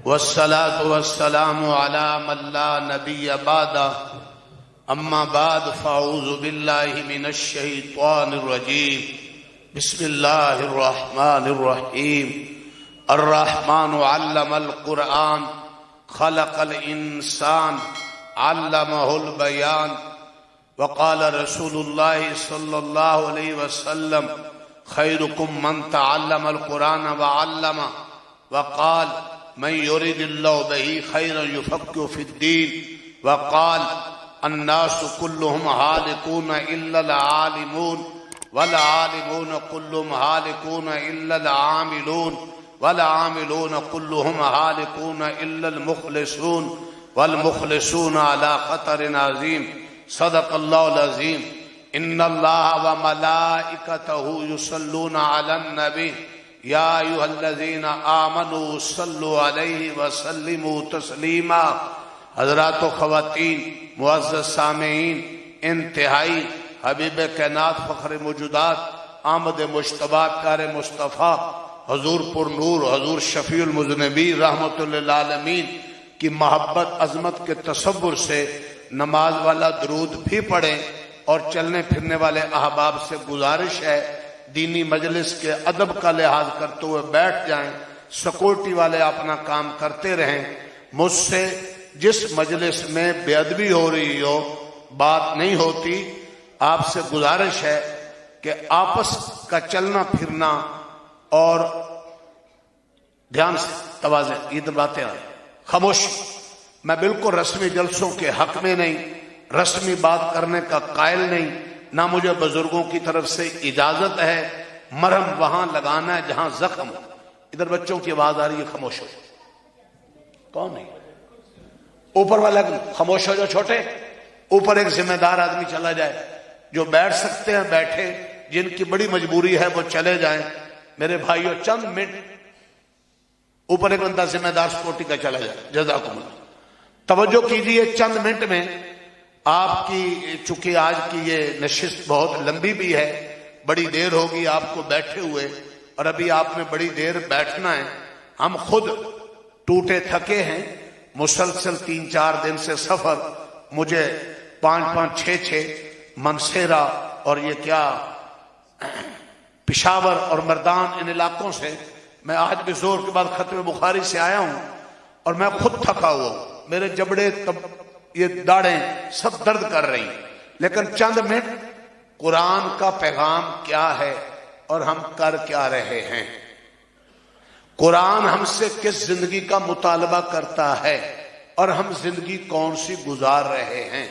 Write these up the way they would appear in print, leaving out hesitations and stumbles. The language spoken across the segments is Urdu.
والصلاة والسلام على من لا نبي بعده أما بعد فأعوذ بالله من الشيطان الرجيم بسم الله الرحمن الرحيم الرحمن علم القرآن خلق الإنسان علمه البيان وقال رسول الله صلى الله عليه وسلم خيركم من تعلم القرآن وعلمه وقال من يريد الله به خيرا يفقهه في الدين وقال الناس كلهم هالكون إلا العالمون والعالمون كلهم هالكون إلا العاملون والعاملون كلهم هالكون إلا المخلصون والمخلصون على خطر عظيم صدق الله العظيم إن الله وملائكته يصلون على النبي یا ایھا الذین آمنوا صلوا علیہ وسلموا تسلیما۔ حضرات و خواتین، معزز سامعین، انتہائی حبیب کائنات فخر موجودات آمد مجتبی کار مصطفیٰ حضور پر نور حضور شفیع المذنبین رحمت للعالمین کی محبت عظمت کے تصور سے نماز والا درود بھی پڑھیں، اور چلنے پھرنے والے احباب سے گزارش ہے دینی مجلس کے ادب کا لحاظ کرتے ہوئے بیٹھ جائیں، سیکورٹی والے اپنا کام کرتے رہیں۔ مجھ سے جس مجلس میں بے ادبی ہو رہی ہو، بات نہیں ہوتی، آپ سے گزارش ہے کہ آپس کا چلنا پھرنا اور دھیان سے توازن، یہ باتیں خاموشی۔ میں بالکل رسمی جلسوں کے حق میں نہیں، رسمی بات کرنے کا قائل نہیں، نہ مجھے بزرگوں کی طرف سے اجازت ہے۔ مرہم وہاں لگانا ہے جہاں زخم ہو۔ ادھر بچوں کی آواز آ رہی ہے، خاموش ہو۔ کون نہیں؟ اوپر والا خاموش ہو جو چھوٹے۔ اوپر ایک ذمہ دار آدمی چلا جائے، جو بیٹھ سکتے ہیں بیٹھے، جن کی بڑی مجبوری ہے وہ چلے جائیں۔ میرے بھائیوں چند منٹ اوپر ایک بندہ ذمہ دار سیکورٹی کا چلا جائے، جزاکم اللہ۔ توجہ کیجئے، چند منٹ میں آپ کی، چونکہ آج کی یہ نشست بہت لمبی بھی ہے، بڑی دیر ہوگی آپ کو بیٹھے ہوئے، اور ابھی آپ نے بڑی دیر بیٹھنا ہے۔ ہم خود ٹوٹے تھکے ہیں، مسلسل 3-4 دن سے سفر، مجھے 5-5 6-6 منصیرہ اور یہ کیا پشاور اور مردان ان علاقوں سے، میں آج بھی زور کے بعد ختم بخاری سے آیا ہوں، اور میں خود تھکا ہوا ہوں، میرے جبڑے یہ داڑیں سب درد کر رہی ہیں، لیکن چند منٹ قرآن کا پیغام کیا ہے اور ہم کر کیا رہے ہیں، قرآن ہم سے کس زندگی کا مطالبہ کرتا ہے اور ہم زندگی کون سی گزار رہے ہیں،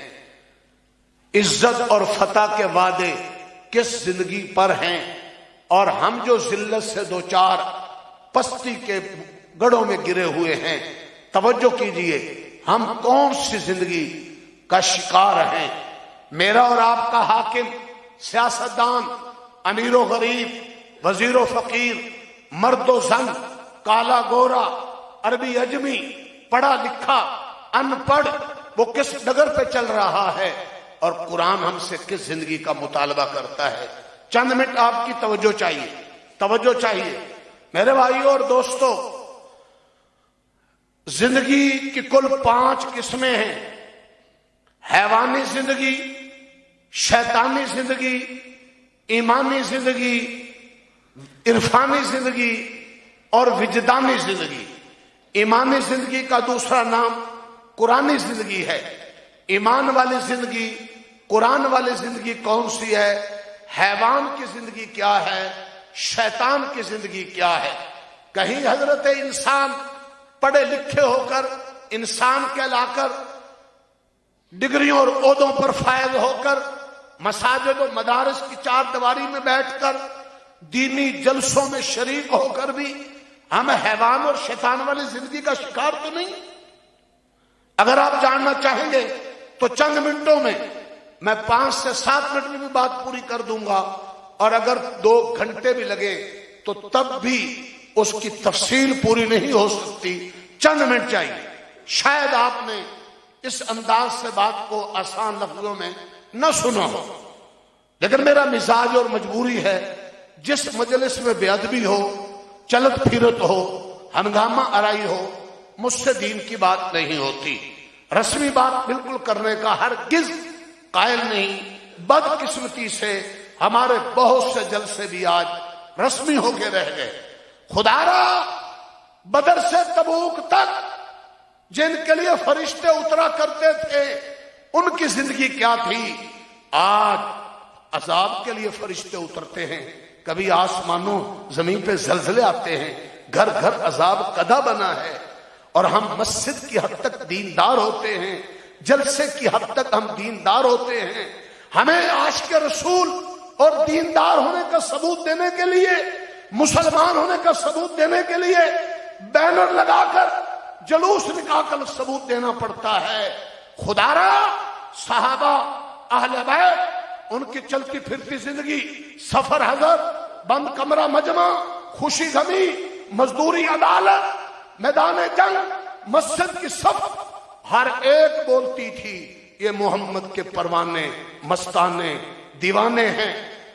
عزت اور فتح کے وعدے کس زندگی پر ہیں، اور ہم جو ذلت سے دوچار پستی کے گڑھوں میں گرے ہوئے ہیں، توجہ کیجئے، ہم کون سی زندگی کا شکار ہیں۔ میرا اور آپ کا حاکم، سیاستدان، امیر و غریب، وزیر و فقیر، مرد و زن، کالا گورا، عربی عجمی، پڑھا لکھا، ان پڑھ، وہ کس ڈگر پہ چل رہا ہے، اور قرآن ہم سے کس زندگی کا مطالبہ کرتا ہے۔ چند منٹ آپ کی توجہ چاہیے، توجہ چاہیے میرے بھائیوں اور دوستوں۔ زندگی کی کل 5 قسمیں ہیں: حیوانی زندگی، شیطانی زندگی، ایمانی زندگی، عرفانی زندگی اور وجدانی زندگی۔ ایمانی زندگی کا دوسرا نام قرآنی زندگی ہے۔ ایمان والی زندگی، قرآن والی زندگی کون سی ہے؟ حیوان کی زندگی کیا ہے؟ شیطان کی زندگی کیا ہے؟ کہیں حضرت انسان پڑھے لکھے ہو کر، انسان کہلا کر، ڈگریوں اور عہدوں پر فائز ہو کر، مساجد و مدارس کی 4 دیواری میں بیٹھ کر، دینی جلسوں میں شریک ہو کر بھی ہم حیوان اور شیطان والی زندگی کا شکار تو نہیں۔ اگر آپ جاننا چاہیں گے تو چند منٹوں میں میں 5 سے 7 منٹ میں بھی بات پوری کر دوں گا، اور اگر 2 گھنٹے بھی لگے تو تب بھی اس کی تفصیل پوری نہیں ہو سکتی۔ چند منٹ چاہیے۔ شاید آپ نے اس انداز سے بات کو آسان لفظوں میں نہ سنا ہو، لیکن میرا مزاج اور مجبوری ہے، جس مجلس میں بے ادبی ہو، چلت پھرت ہو، ہنگامہ آرائی ہو، مجھ سے دین کی بات نہیں ہوتی، رسمی بات بالکل کرنے کا ہرگز قائل نہیں۔ بدقسمتی سے ہمارے بہت سے جلسے بھی آج رسمی ہو کے رہ گئے۔ خدا را بدر سے تبوک تک جن کے لیے فرشتے اترا کرتے تھے ان کی زندگی کیا تھی؟ آج عذاب کے لیے فرشتے اترتے ہیں، کبھی آسمانوں زمین پہ زلزلے آتے ہیں، گھر گھر عذاب قدا بنا ہے، اور ہم مسجد کی حد تک دیندار ہوتے ہیں، جلسے کی حد تک ہم دیندار ہوتے ہیں۔ ہمیں عاشق رسول اور دیندار ہونے کا ثبوت دینے کے لیے، مسلمان ہونے کا ثبوت دینے کے لیے بینر لگا کر، جلوس نکال کر ثبوت دینا پڑتا ہے۔ خدا را صحابہ، اہل بیت، ان کی چلتی پھرتی زندگی، سفر حضر، بند کمرہ مجمع، خوشی غمی، مزدوری عدالت، میدان جنگ، مسجد کی صف، ہر ایک بولتی تھی یہ محمد کے پروانے، مستانے، دیوانے ہیں۔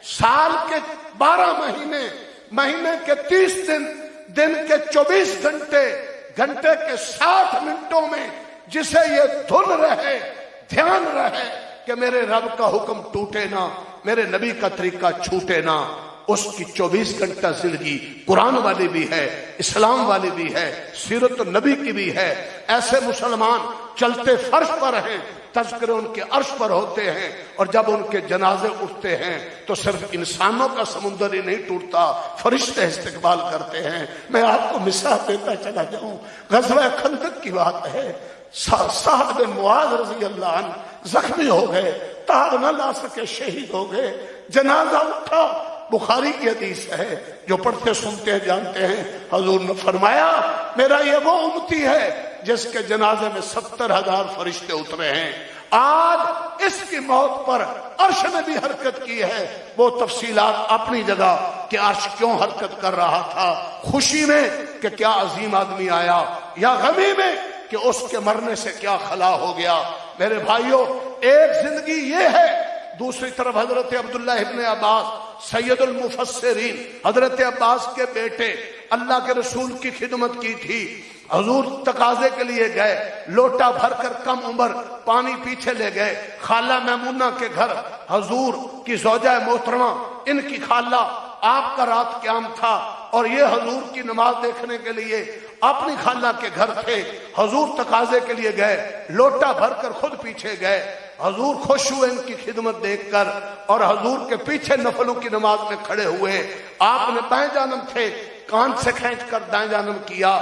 سال کے 12 مہینے، مہینے کے 30 دن، دن کے 24 گھنٹے، گھنٹے کے 60 منٹوں میں جسے یہ دھن رہے، دھیان رہے کہ میرے رب کا حکم ٹوٹے نہ، میرے نبی کا طریقہ چھوٹے نہ، اس کی 24 گھنٹہ زندگی قرآن والی بھی ہے، اسلام والی بھی ہے، سیرت النبی کی بھی ہے۔ ایسے مسلمان چلتے فرش پر ہیں، تذکرے ان کے عرش پر ہوتے ہیں، اور جب ان کے جنازے اٹھتے ہیں تو صرف انسانوں کا سمندر ہی نہیں ٹوٹتا، فرشتے استقبال کرتے ہیں۔ میں آپ کو مثال دیتا چلا جاؤں، غزوہ خندق کی بات ہے۔ سعد بن معاذ رضی اللہ عنہ زخمی ہو گئے، تار نہ لا سکے، شہید ہو گئے، جنازہ اٹھا، بخاری کی حدیث ہے، جو پڑھتے سنتے ہیں جانتے ہیں۔ حضور نے فرمایا میرا یہ وہ امتی ہے جس کے جنازے میں 70,000 فرشتے اترے ہیں۔ آج اس کی موت پر عرش نے بھی حرکت کی ہے، وہ تفصیلات اپنی جگہ کہ عرش کیوں حرکت کر رہا تھا، خوشی میں کہ کیا عظیم آدمی آیا، یا غمی میں کہ اس کے مرنے سے کیا خلا ہو گیا۔ میرے بھائیوں، ایک زندگی یہ ہے، دوسری طرف حضرت عبداللہ ابن عباس سید المفسرین، حضرت عباس کے بیٹے، اللہ کے رسول کی خدمت کی تھی۔ حضور تقاضے کے لیے گئے، لوٹا بھر کر کم عمر پانی پیچھے لے گئے، خالہ میمونہ کے گھر، حضور کی زوجہ محترمہ، ان کی خالہ، آپ کا رات قیام تھا، اور یہ حضور کی نماز دیکھنے کے لیے اپنی خالہ کے گھر تھے۔ حضور تقاضے کے لیے گئے، لوٹا بھر کر خود پیچھے گئے۔ حضور خوش ہوئے ان کی خدمت دیکھ کر، اور حضور کے پیچھے نفلوں کی نماز میں کھڑے ہوئے۔ آپ نے بائیں جانب تھے، کان سے کھینچ کر دائیں جانب کیا،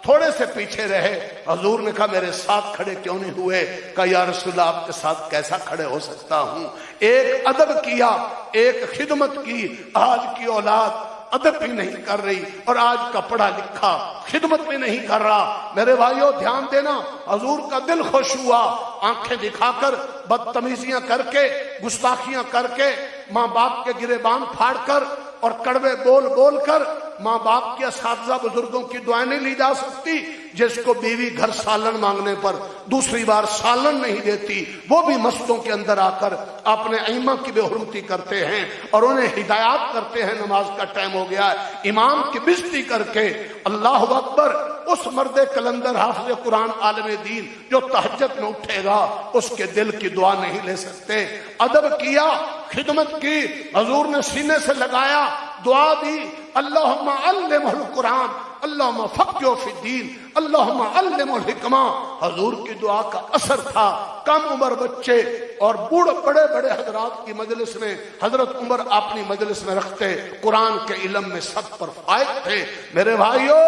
تھوڑے سے پیچھے رہے۔ حضور نے کہا میرے ساتھ کھڑے کیوں نہیں ہوئے؟ کہا یا رسول اللہ آپ کے ساتھ کیسا کھڑے ہو سکتا ہوں؟ ایک ادب کیا، ایک خدمت کی۔ آج کی اولاد ادب بھی نہیں کر رہی، اور آج کا پڑھا لکھا خدمت بھی نہیں کر رہا۔ میرے بھائیوں دھیان دینا، حضور کا دل خوش ہوا، آنکھیں دکھا کر، بدتمیزیاں کر کے، گستاخیاں کر کے، ماں باپ کے گریبان پھاڑ کر اور کڑوے بول بول کر ماں باپ کے اساتذہ بزرگوں کی دعائیں نہیں لی جا سکتی۔ جس کو بیوی گھر سالن مانگنے پر دوسری بار سالن نہیں دیتی، وہ بھی مسجدوں کے اندر آ کر اپنے ائمہ کی بے حرمتی کرتے ہیں اور انہیں ہدایات کرتے ہیں، نماز کا ٹائم ہو گیا ہے، امام کی بےزتی کر کے۔ اللہ اکبر! اس مرد کلندر حافظ قرآن عالم دین جو تہجد میں اٹھے گا، اس کے دل کی دعا نہیں لے سکتے۔ ادب کیا، خدمت کی، حضور نے سینے سے لگایا، دعا دی، اللہم علمہ القرآن، اللہم فقہہ فی الدین، اللہم علمہ الحکمہ۔ حضور کی دعا کا اثر تھا۔ کم عمر بچے اور بڑے بڑے حضرات کی مجلس میں حضرت عمر اپنی مجلس میں رکھتے، قرآن کے علم میں سب پر فائق تھے۔ میرے بھائیوں،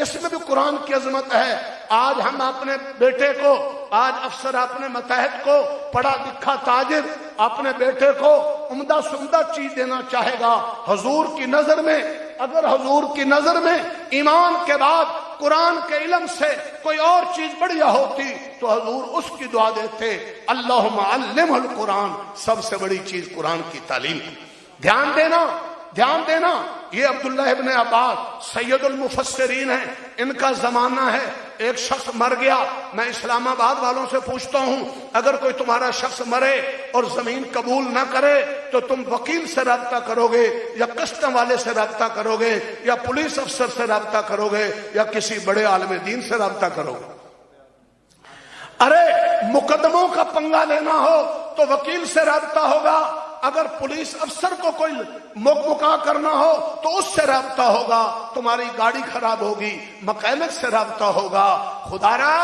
اس میں بھی قرآن کی عظمت ہے۔ آج ہم اپنے بیٹے کو، آج افسر اپنے ماتحت کو، پڑھا لکھا تاجر اپنے بیٹے کو عمدہ سے عمدہ چیز دینا چاہے گا۔ حضور کی نظر میں، اگر حضور کی نظر میں ایمان کے بعد قرآن کے علم سے کوئی اور چیز بڑھیا ہوتی تو حضور اس کی دعا دیتے، اللہم علمہ القرآن۔ سب سے بڑی چیز قرآن کی تعلیم۔ دھیان دینا، دھیان دینا، یہ عبداللہ ابن عباس سید المفسرین ہیں، ان کا زمانہ ہے۔ ایک شخص مر گیا، میں اسلام آباد والوں سے پوچھتا ہوں، اگر کوئی تمہارا شخص مرے اور زمین قبول نہ کرے تو تم وکیل سے رابطہ کرو گے یا کسٹم والے سے رابطہ کرو گے یا پولیس افسر سے رابطہ کرو گے یا کسی بڑے عالم دین سے رابطہ کرو گے؟ ارے مقدموں کا پنگا لینا ہو تو وکیل سے رابطہ ہوگا، اگر پولیس افسر کو کوئی مکا کرنا ہو تو اس سے رابطہ ہوگا، تمہاری گاڑی خراب ہوگی مکینک سے رابطہ ہوگا۔ خدا را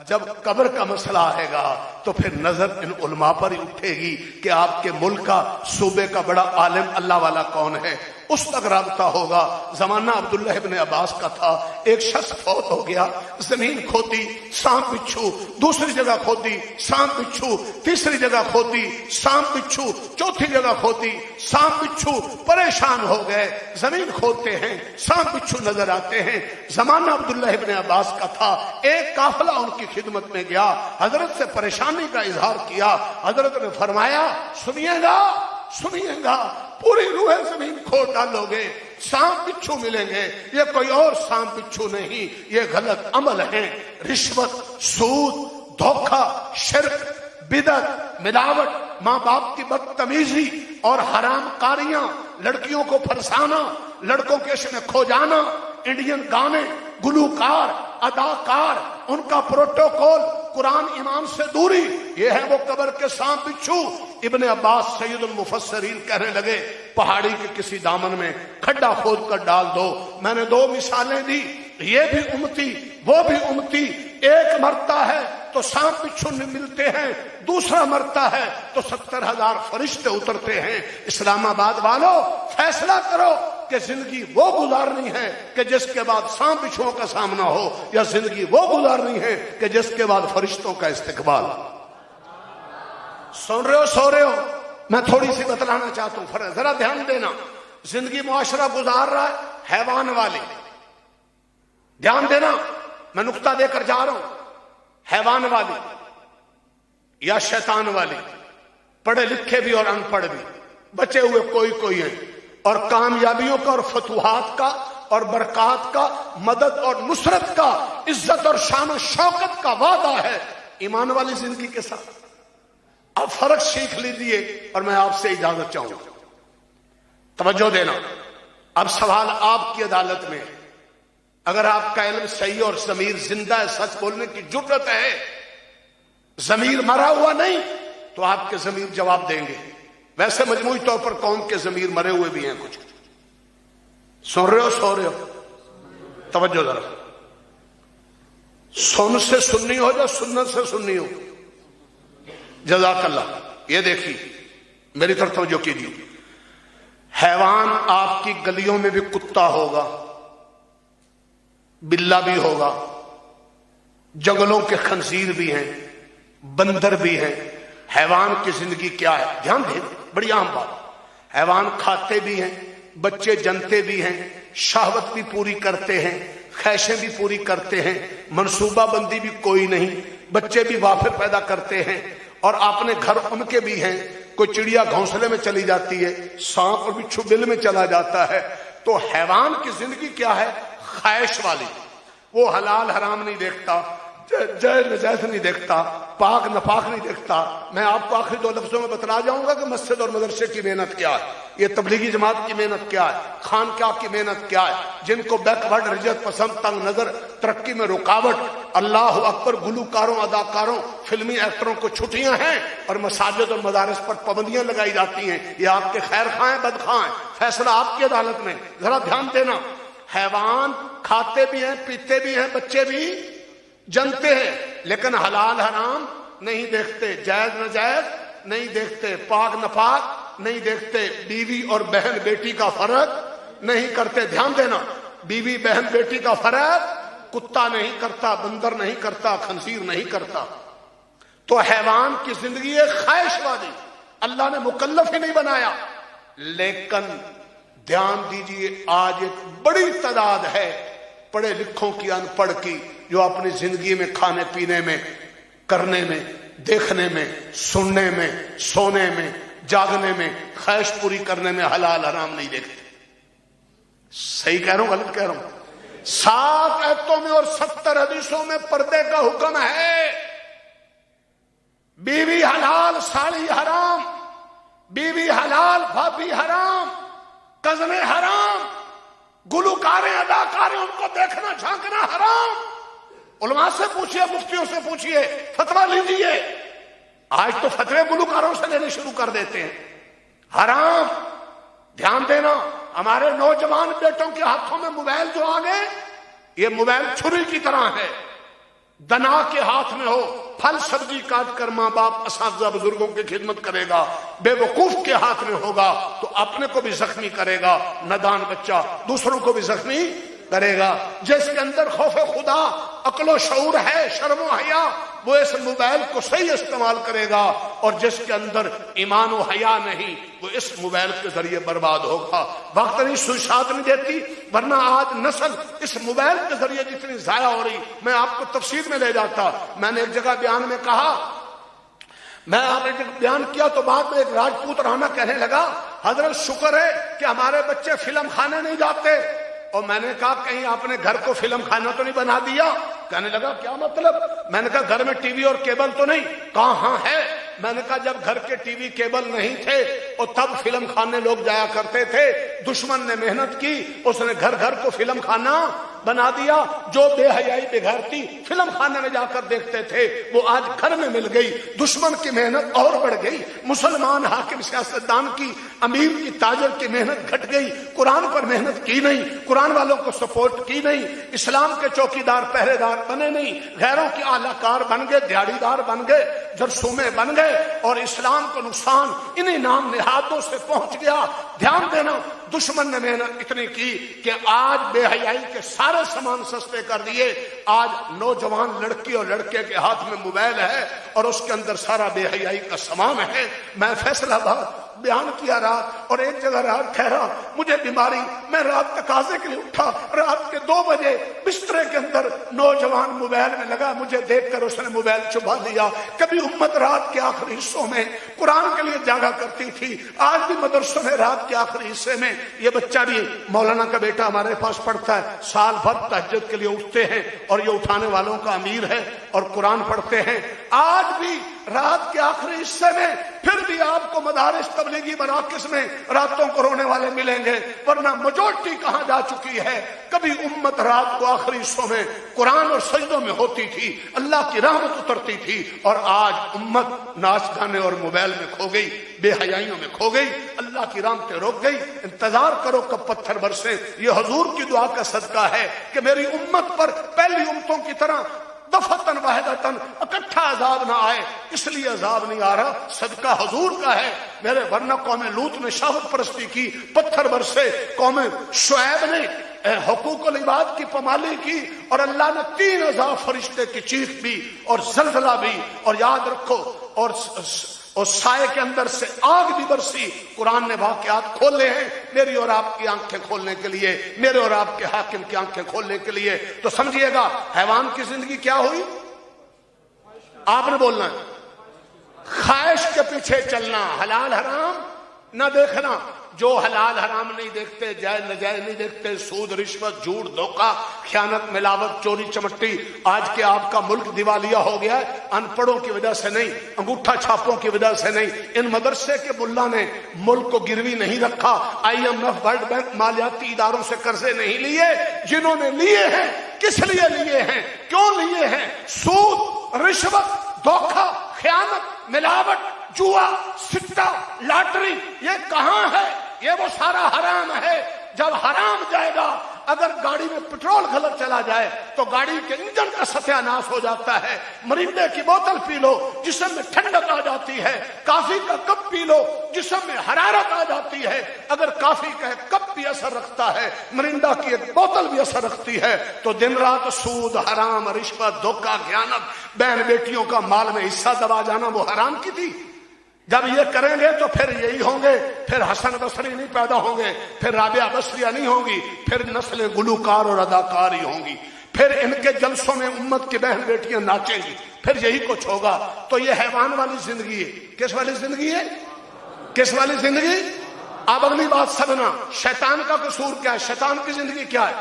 جب قبر کا مسئلہ آئے گا تو پھر نظر ان علماء پر ہی اٹھے گی کہ آپ کے ملک کا صوبے کا بڑا عالم اللہ والا کون ہے، اس تک رابطہ ہوگا۔ زمانہ عبداللہ ابن عباس کا تھا، ایک شخص فوت ہو گیا، زمین کھودی سانپ بچھو، دوسری جگہ کھودی سانپ بچھو، تیسری جگہ کھودی سانپ بچھو، چوتھی جگہ کھودی سانپ بچھو، پریشان ہو گئے، زمین کھودتے ہیں سانپ بچھو نظر آتے ہیں۔ زمانہ عبداللہ ابن عباس کا تھا، ایک قافلہ ان کی خدمت میں گیا، حضرت سے پریشانی کا اظہار کیا، حضرت نے فرمایا سنیے گا پوری روح زمین کھود ڈالو گے سانپ بچھو ملیں گے، یہ کوئی اور سانپ بچھو نہیں، یہ غلط عمل ہے، رشوت، سود، دھوکہ، شرک، بدعت، ملاوٹ، ماں باپ کی بدتمیزی اور حرام کاریاں، لڑکیوں کو پھرسانا، لڑکوں کے عشق میں کھو جانا، انڈین گانے، گلوکار، اداکار، ان کا پروٹوکول، قرآن ایمان سے دوری، یہ ہے وہ قبر کے سانپ بچھو۔ ابن عباس سید المفسرین کہنے لگے پہاڑی کے کسی دامن میں کھڈا کھود کر ڈال دو۔ میں نے 2 مثالیں دی، یہ بھی امتی وہ بھی امتی، ایک مرتا ہے تو سانپ بچھو ملتے ہیں، دوسرا مرتا ہے تو 70,000 فرشتے اترتے ہیں۔ اسلام آباد والو فیصلہ کرو کہ زندگی وہ گزارنی ہے کہ جس کے بعد سانپ بچھوؤں کا سامنا ہو، یا زندگی وہ گزارنی ہے کہ جس کے بعد فرشتوں کا استقبال۔ سن رہے ہو سو رہے ہو؟ میں تھوڑی سی بتلانا چاہتا ہوں، فرق ذرا دھیان دینا۔ زندگی معاشرہ گزار رہا ہے حیوان والی، دھیان دینا میں نقطہ دے کر جا رہا ہوں، حیوان والی یا شیطان والی، پڑھے لکھے بھی اور ان پڑھ بھی، بچے ہوئے کوئی ہیں، اور کامیابیوں کا اور فتوحات کا اور برکات کا، مدد اور نصرت کا، عزت اور شان و شوکت کا وعدہ ہے ایمان والی زندگی کے ساتھ۔ اب فرق سیکھ لیجیے اور میں آپ سے اجازت چاہوں گا، توجہ دینا۔ اب سوال آپ کی عدالت میں ہے، اگر آپ کا علم صحیح اور ضمیر زندہ ہے، سچ بولنے کی جرأت ہے، ضمیر مرا ہوا نہیں، تو آپ کے ضمیر جواب دیں گے۔ ویسے مجموعی طور پر قوم کے ضمیر مرے ہوئے بھی ہیں کچھ۔ سن رہے ہو سو رہے ہو؟ توجہ ذرا، سن سے سننی ہو یا سنت سے سننی ہو؟ جزاک اللہ۔ یہ دیکھیے میری طرف توجہ کیجیے، حیوان آپ کی گلیوں میں بھی کتا ہوگا، بلا بھی ہوگا، جنگلوں کے خنزیر بھی ہیں، بندر بھی ہیں۔ حیوان کی زندگی کیا ہے؟ دھیان دیں، بڑی عام بات۔ حیوان کھاتے بھی ہیں، بچے جنتے بھی ہیں، شہوت بھی پوری کرتے ہیں، خواہشیں بھی پوری کرتے ہیں، منصوبہ بندی بھی کوئی نہیں، بچے بھی وافر پیدا کرتے ہیں، اور اپنے گھر ان کے بھی ہیں۔ کوئی چڑیا گھونسلے میں چلی جاتی ہے، سانپ اور بچھو بل میں چلا جاتا ہے۔ تو حیوان کی زندگی کیا ہے؟ خواہش والی، وہ حلال حرام نہیں دیکھتا، جائز نجائز نہیں دیکھتا، پاک نپاک نہیں دیکھتا۔ میں آپ کو آخری 2 لفظوں میں بتلا جاؤں گا کہ مسجد اور مدرسے کی محنت کیا ہے، یہ تبلیغی جماعت کی محنت کیا ہے، خانقاہ کی محنت کیا ہے، جن کو بیک ورڈ، رجعت پسند، تنگ نظر، ترقی میں رکاوٹ، اللہ اکبر، گلوکاروں، اداکاروں، فلمی ایکٹروں کو چھٹیاں ہیں اور مساجد اور مدارس پر پابندیاں لگائی جاتی ہیں۔ یہ آپ کے خیر خواہ ہیں بد خواہ ہیں، فیصلہ آپ کی عدالت میں۔ ذرا دھیان دینا، حیوان کھاتے بھی ہیں، پیتے بھی ہیں، بچے بھی جنتے ہیں، لیکن حلال حرام نہیں دیکھتے، جائز نجائز نہیں دیکھتے، پاک نپاک نہیں دیکھتے، بیوی اور بہن بیٹی کا فرق نہیں کرتے۔ دھیان دینا، بیوی بہن بیٹی کا فرق کتا نہیں کرتا، بندر نہیں کرتا، خنزیر نہیں کرتا۔ تو حیوان کی زندگی ایک خواہش والی، اللہ نے مکلف ہی نہیں بنایا۔ لیکن دھیان دیجئے، آج ایک بڑی تعداد ہے پڑھے لکھوں کی، ان پڑھ کی، جو اپنی زندگی میں کھانے پینے میں، کرنے میں، دیکھنے میں، سننے میں، سونے میں، جاگنے میں، خواہش پوری کرنے میں حلال حرام نہیں دیکھتے۔ صحیح کہہ رہا ہوں غلط کہہ رہا ہوں؟ 7 آیتوں میں اور 70 حدیثوں میں پردے کا حکم ہے۔ بیوی حلال ساڑی حرام، بیوی حلال بھابھی حرام، کزنے حرام، گلوکاریں اداکاریں ان کو دیکھنا جھانکنا حرام۔ علماء سے پوچھئے، مفتیوں سے پوچھئے، فتویٰ لیجئے۔ آج تو فتوے گلوکاروں سے لینے شروع کر دیتے ہیں۔ حرام۔ دھیان دینا، ہمارے نوجوان بیٹوں کے ہاتھوں میں موبائل جو آ گئے، یہ موبائل چھری کی طرح ہے، دنا کے ہاتھ میں ہو، پھل سبزی کاٹ کر ماں باپ اساتذہ بزرگوں کی خدمت کرے گا، بے وقوف کے ہاتھ میں ہوگا تو اپنے کو بھی زخمی کرے گا، نادان بچہ دوسروں کو بھی زخمی کرے گا۔ جس کے اندر خوف خدا، عقل و شعور ہے، شرم و حیا، وہ اس موبائل کو صحیح استعمال کرے گا، اور جس کے اندر ایمان و حیا نہیں وہ اس موبائل کے ذریعے برباد ہوگا۔ وقت نہیں، سوشات نہیں دیتی، ورنہ آج نسل اس موبائل کے ذریعے جتنی ضائع ہو رہی، میں آپ کو تفصیل میں لے جاتا۔ میں نے ایک جگہ بیان میں کہا، میں آپ نے جب بیان کیا تو بعد میں ایک راجپوت رانا کہنے لگا، حضرت شکر ہے کہ ہمارے بچے فلم خانے نہیں جاتے۔ اور میں نے کہا کہیں آپ نے گھر کو فلم خانہ تو نہیں بنا دیا؟ کہنے لگا کیا مطلب؟ میں نے کہا گھر میں ٹی وی اور کیبل تو نہیں؟ کہا ہاں ہے۔ میں نے کہا جب گھر کے ٹی وی کیبل نہیں تھے اور تب فلم خانے لوگ جایا کرتے تھے، دشمن نے محنت کی، اس نے گھر گھر کو فلم خانہ بنا دیا۔ جو بے حیائی بغیرتی فلم خانے میں جا کر دیکھتے تھے وہ آج گھر میں مل گئی، دشمن کی محنت اور بڑھ گئی، مسلمان حاکم سیاستدان کی، امیر کی، تاجر کی محنت گھٹ گئی، قرآن پر محنت کی نہیں، قرآن والوں کو سپورٹ کی نہیں، اسلام کے چوکیدار پہرے دار بنے نہیں، غیروں کے اعلی کار بن گئے، دیہڑی دار بن گئے، جرسومے بن گئے، اور اسلام کو نقصان انہی نام نہادوں سے پہنچ گیا۔ دھیان دینا، دشمن نے محنت اتنی کی کہ آج بے حیائی کے سارے سامان سستے کر دیے۔ آج نوجوان لڑکی اور لڑکے کے ہاتھ میں موبائل ہے اور اس کے اندر سارا بے حیائی کا سامان ہے۔ میں فیصلہ آباد بیان کیا رات، اور ایک جگہ رات ٹھہرا، مجھے بیماری، میں رات تقاضے کے لیے اٹھا، رات کے 2 بجے بسترے کے اندر نوجوان موبائل میں لگا، مجھے دیکھ کر اس نے موبائل چھپا دیا۔ کبھی امت رات کے آخری حصوں میں قرآن کے لیے جاگا کرتی تھی، آج بھی مدرسوں میں رات کے آخری حصے میں یہ بچہ بھی، مولانا کا بیٹا ہمارے پاس پڑھتا ہے، سال بھر تہجد کے لیے اٹھتے ہیں، اور یہ اٹھانے والوں کا امیر ہے اور قرآن پڑھتے ہیں۔ آج بھی رات کے آخری حصے میں پھر بھی آپ کو مدارس تبلیغی مراکز میں راتوں کو رونے والے ملیں گے، ورنہ میجورٹی کہاں جا چکی ہے۔ کبھی امت رات کو آخری حصوں میں قرآن اور سجدوں میں ہوتی تھی، اللہ کی رحمت اترتی تھی، اور آج امت ناچ گانے اور موبائل میں کھو گئی، بے حیائیوں میں کھو گئی، اللہ کی رحمتیں رک گئی۔ انتظار کرو کب پتھر برسیں۔ یہ حضور کی دعا کا صدقہ ہے کہ میری امت پر پہلی امتوں کی طرح دفعتاً واحدتاً اکٹھا عذاب نہ آئے، اس لیے عذاب نہیں آ رہا، صدقہ حضور کا ہے میرے، ورنہ قوم لوط نے شہوت پرستی کی، پتھر برسے، قوم شعیب نے حقوق العباد کی پامالی کی، اور اللہ نے 3000 فرشتے کی چیخ بھی اور زلزلہ بھی، اور یاد رکھو اور سائے کے اندر سے آگ بھی برسی۔ قرآن نے واقعات کھولے ہیں میری اور آپ کی آنکھیں کھولنے کے لیے، میرے اور آپ کے حاکم کی آنکھیں کھولنے کے لیے۔ تو سمجھیے گا حیوان کی زندگی کیا ہوئی؟ آپ نے بولنا ہے، خواہش کے پیچھے چلنا، حلال حرام نہ دیکھنا۔ جو حلال حرام نہیں دیکھتے، جائز ناجائز نہیں دیکھتے، سود رشوت جھوٹ دھوکہ خیانت ملاوٹ چوری چمٹی، آج کے آپ کا ملک دیوالیہ ہو گیا ہے، ان پڑھوں کی وجہ سے نہیں، انگوٹھا چھاپوں کی وجہ سے نہیں۔ ان مدرسے کے ملا نے ملک کو گروی نہیں رکھا، IMF ورلڈ بینک مالیاتی اداروں سے قرضے نہیں لیے، جنہوں نے لیے ہیں کس لیے لیے ہیں، کیوں لیے ہیں؟ سود رشوت دھوکہ خیانت ملاوٹ جوا سٹا لاٹری، یہ کہاں ہے؟ یہ وہ سارا حرام ہے۔ جب حرام جائے گا، اگر گاڑی میں پٹرول غلط چلا جائے تو گاڑی کے انجن کا ستیہ ناش ہو جاتا ہے۔ مرینڈے کی بوتل پی لو، جسم میں ٹھنڈک آ جاتی ہے۔ کافی کا کپ پی لو، جسم میں حرارت آ جاتی ہے۔ اگر کافی کا کپ بھی اثر رکھتا ہے، مرینڈا کی ایک بوتل بھی اثر رکھتی ہے، تو دن رات سود حرام رشوت دھوکہ خیانت بہن بیٹیوں کا مال میں حصہ دبا جانا وہ حرام کی تھی۔ جب یہ کریں گے تو پھر یہی ہوں گے، پھر حسن بصری نہیں پیدا ہوں گے، پھر رابعہ بصریہ نہیں ہوں گی، پھر نسل گلوکار اور اداکار ہی ہوں گی، پھر ان کے جلسوں میں امت کی بہن بیٹیاں ناچیں گی، پھر یہی کچھ ہوگا۔ تو یہ حیوان والی زندگی ہے۔ کس والی زندگی ہے؟ کس والی زندگی؟ اب اگلی بات سمجھنا، شیطان کا قصور کیا ہے؟ شیطان کی زندگی کیا ہے؟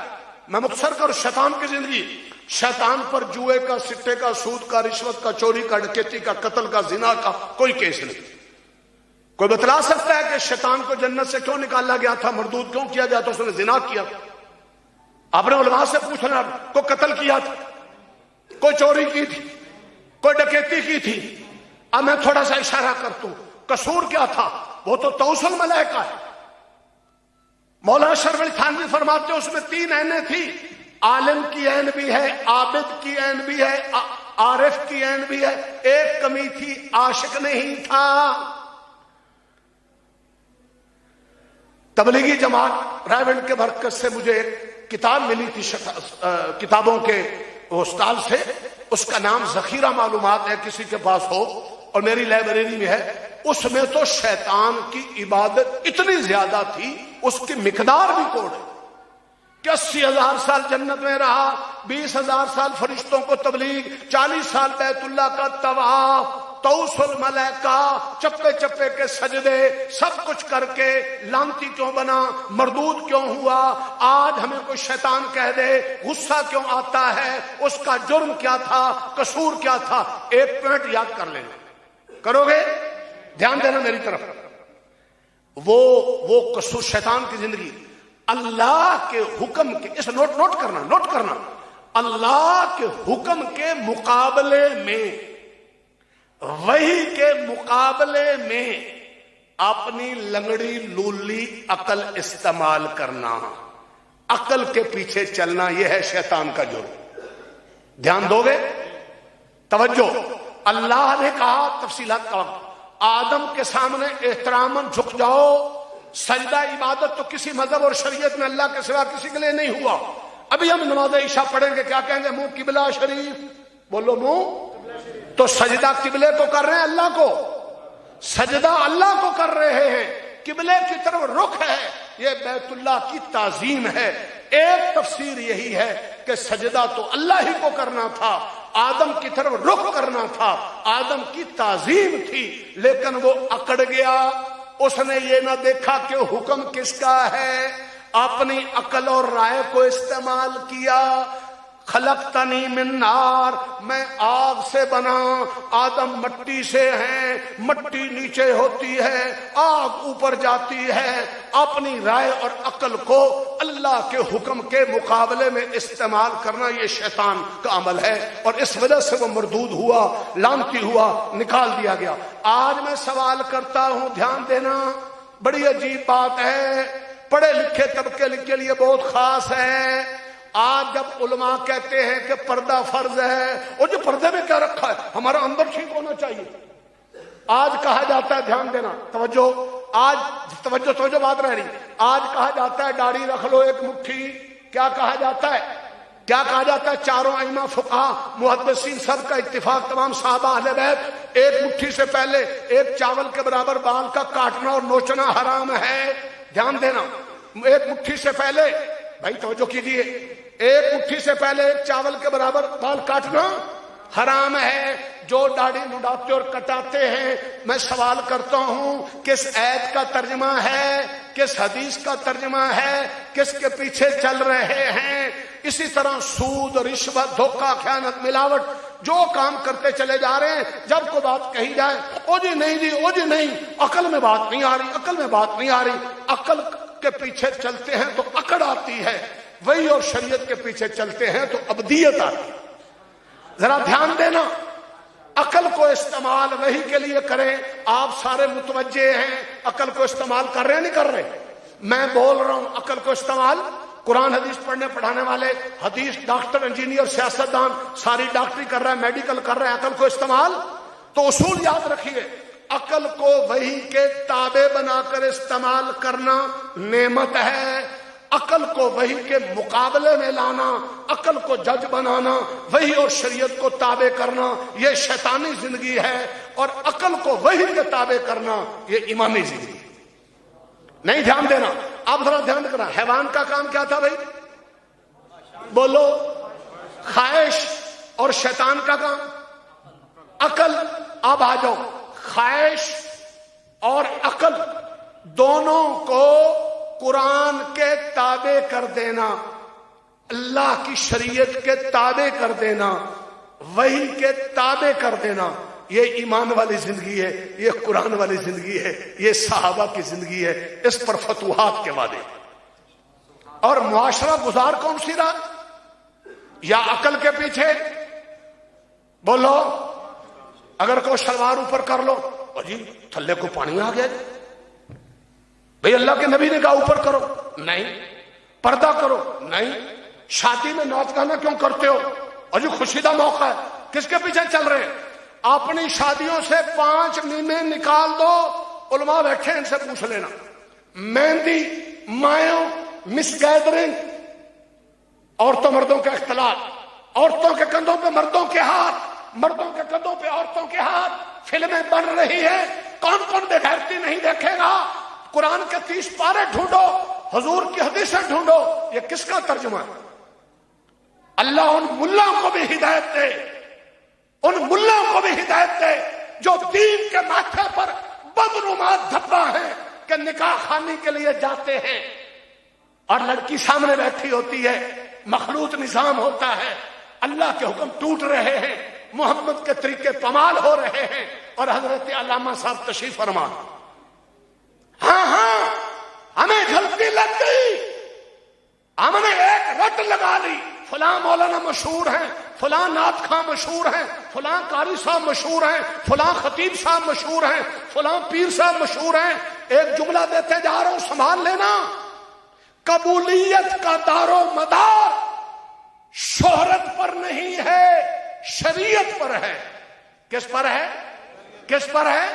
میں مختصر کر شیطان کی زندگی، شیطان پر جوئے کا، سٹے کا، سود کا، رشوت کا، چوری کا، ڈکیتی کا، قتل کا، زنا کا کوئی کیس نہیں۔ کوئی بتلا سکتا ہے کہ شیطان کو جنت سے کیوں نکالا گیا تھا، مردود کیوں کیا گیا تھا؟ اس نے زنا کیا۔ آپ نے علماء سے پوچھنا، کوئی قتل کیا تھا، کوئی چوری کی تھی، کوئی ڈکیتی کی تھی؟ اب میں تھوڑا سا اشارہ کرتا ہوں، قصور کیا تھا؟ وہ تو توسل ملائکہ ہے۔ مولانا شرف علی تھانوی فرماتے ہیں اس میں 3 عینیں تھی، عالم کی عین بھی ہے، عابد کی عین بھی ہے، عارف کی عین بھی ہے، ایک کمی تھی، عاشق نہیں تھا۔ تبلیغی جماعت رائے کے برکت سے مجھے ایک کتاب ملی تھی کتابوں کے استاد سے، اس کا نام ذخیرہ معلومات ہے، کسی کے پاس ہو، اور میری لائبریری میں ہے۔ اس میں تو شیطان کی عبادت اتنی زیادہ تھی، اس کی مقدار بھی کوڑ ہے کہ 80,000 سال جنت میں رہا، 20,000 سال فرشتوں کو تبلیغ، 40 سال بیت اللہ کا طواف، توسل ملائکہ، چپے چپے کے سجدے، سب کچھ کر کے لانتی کیوں بنا، مردود کیوں ہوا؟ آج ہمیں کوئی شیطان کہہ دے، غصہ کیوں آتا ہے؟ اس کا جرم کیا تھا، قصور کیا تھا؟ ایک پوائنٹ یاد کر لینا، کرو گے؟ دھیان دینا میری طرف۔ وہ قصور شیطان کی زندگی اللہ کے حکم کے، اس نوٹ کرنا، اللہ کے حکم کے مقابلے میں، وحی کے مقابلے میں اپنی لنگڑی لولی عقل استعمال کرنا، عقل کے پیچھے چلنا، یہ ہے شیطان کا جرم۔ دھیان دو گے؟ توجہ۔ اللہ نے کہا، تفصیلات کا وقت، آدم کے سامنے احتراماً جھک جاؤ۔ سجدہ عبادت تو کسی مذہب اور شریعت میں اللہ کے سوا کسی کے لیے نہیں ہوا۔ ابھی ہم نماز عشاء پڑھیں گے، کیا کہیں گے؟ منہ قبلہ شریف، بولو منہ، تو سجدہ قبلے کو کر رہے ہیں، اللہ کو سجدہ اللہ کو کر رہے ہیں، قبلے کی طرف رخ ہے، یہ بیت اللہ کی تعظیم ہے۔ ایک تفسیر یہی ہے کہ سجدہ تو اللہ ہی کو کرنا تھا، آدم کی طرف رخ کرنا تھا، آدم کی تعظیم تھی، لیکن وہ اکڑ گیا۔ اس نے یہ نہ دیکھا کہ حکم کس کا ہے، اپنی عقل اور رائے کو استعمال کیا۔ خلقتنی من نار، میں آگ سے بنا، آدم مٹی سے ہیں، مٹی نیچے ہوتی ہے، آگ اوپر جاتی ہے۔ اپنی رائے اور عقل کو اللہ کے حکم کے مقابلے میں استعمال کرنا، یہ شیطان کا عمل ہے، اور اس وجہ سے وہ مردود ہوا، لعنتی ہوا، نکال دیا گیا۔ آج میں سوال کرتا ہوں، دھیان دینا، بڑی عجیب بات ہے، پڑھے لکھے طبقے کے لیے بہت خاص ہے۔ آج جب علماء کہتے ہیں کہ پردہ فرض ہے، اور جو پردے میں کیا رکھا ہے، ہمارا اندر ٹھیک ہونا چاہیے۔ آج کہا جاتا ہے، دھیان دینا، توجہ، آج توجہ بات رہ رہی، آج کہا جاتا ہے داڑھی رکھ لو ایک مٹھی۔ کیا کہا جاتا ہے؟ کیا کہا جاتا ہے؟ چاروں ائمہ فقہا محدثین سب کا اتفاق، تمام صحابہ اہل بیت، ایک مٹھی سے پہلے ایک چاول کے برابر بال کا کاٹنا اور نوچنا حرام ہے۔ دھیان دینا، ایک مٹھی سے پہلے، بھائی توجہ کیجیے، ایک مٹھی سے پہلے ایک چاول کے برابر بال کاٹنا حرام ہے۔ جو داڑھی مڈاتے اور کٹاتے ہیں، میں سوال کرتا ہوں، کس آیت کا ترجمہ ہے، کس حدیث کا ترجمہ ہے، کس کے پیچھے چل رہے ہیں؟ اسی طرح سود، رشوت، دھوکہ، خیانت، ملاوٹ، جو کام کرتے چلے جا رہے ہیں، جب کوئی بات کہی جائے، او جی نہیں جی، او جی نہیں، عقل میں بات نہیں آ رہی، عقل میں بات نہیں آ رہی۔ عقل کے پیچھے چلتے ہیں تو اکڑ آتی ہے، وہی اور شریعت کے پیچھے چلتے ہیں تو ابدیت آتی ہے۔ ذرا دھیان دینا، عقل کو استعمال وہی کے لیے کریں۔ آپ سارے متوجہ ہیں، عقل کو استعمال کر رہے ہیں نہیں کر رہے؟ میں بول رہا ہوں عقل کو استعمال، قرآن حدیث پڑھنے پڑھانے والے، حدیث ڈاکٹر، انجینئر، سیاستدان، ساری ڈاکٹری کر رہا ہے، میڈیکل کر رہا ہے، عقل کو استعمال۔ تو اصول یاد رکھیے، عقل کو وحی کے تابع بنا کر استعمال کرنا نعمت ہے، عقل کو وحی کے مقابلے میں لانا، عقل کو جج بنانا، وحی اور شریعت کو تابع کرنا، یہ شیطانی زندگی ہے، اور عقل کو وحی کے تابع کرنا یہ ایمانی زندگی نہیں۔ دھیان دینا، آپ ذرا دھیان کرنا، حیوان کا کام کیا تھا بھائی؟ بولو، خواہش، اور شیطان کا کام عقل۔ اب آ جاؤ، خواہش اور عقل دونوں کو قرآن کے تابع کر دینا۔ اللہ کی شریعت کے تابع کر دینا، وحی کے تابع کر دینا، یہ ایمان والی زندگی ہے، یہ قرآن والی زندگی ہے، یہ صحابہ کی زندگی ہے، اس پر فتوحات کے وعدے۔ اور معاشرہ گزار کون سی رہا؟ یا عقل کے پیچھے؟ بولو، اگر کوئی شلوار اوپر کر لو، اور جی تھلے کو پانی آ گیا، بھئی اللہ کے نبی نے کہا اوپر کرو، نہیں۔ پردہ کرو، نہیں۔ شادی میں ناچ گانا کیوں کرتے ہو؟ اور جو خوشی کا موقع ہے، کس کے پیچھے چل رہے ہیں؟ اپنی شادیوں سے 5 مہینے نکال دو، علماء بیٹھے ان سے پوچھ لینا۔ مہندی، مایوں، مس گیدرنگ، عورتوں مردوں کا اختلاط، عورتوں کے کندھوں پہ مردوں کے ہاتھ، مردوں کے کندھوں پہ عورتوں کے ہاتھ، فلمیں بن رہی ہیں، کون کون بے غیرتی نہیں دیکھے گا؟ قرآن کے 30 پارے ڈھونڈو، حضور کی حدیثیں ڈھونڈو، یہ کس کا ترجمہ ہے؟ اللہ ان ملاؤں کو بھی ہدایت دے، ان ملاؤں کو بھی ہدایت دے جو دین کے ماتھے پر بدنما دھبا ہے کہ نکاح خانی کے لیے جاتے ہیں اور لڑکی سامنے بیٹھی ہوتی ہے، مخلوط نظام ہوتا ہے، اللہ کے حکم ٹوٹ رہے ہیں، محمد کے طریقے پامال ہو رہے ہیں، اور حضرت علامہ صاحب تشریف فرما، ہاں ہمیں غلطی لگ گئی، ہم نے ایک رٹ لگا لی، فلاں مولانا مشہور ہیں، فلاں نعت خواں مشہور ہیں، فلاں قاری صاحب مشہور ہیں، فلاں خطیب صاحب مشہور ہیں، فلاں پیر صاحب مشہور ہیں۔ ایک جملہ دیتے جا رہا ہوں، سنبھال لینا، قبولیت کا دار و مدار شہرت پر نہیں ہے، شریعت پر ہے۔ کس پر ہے؟ کس پر ہے؟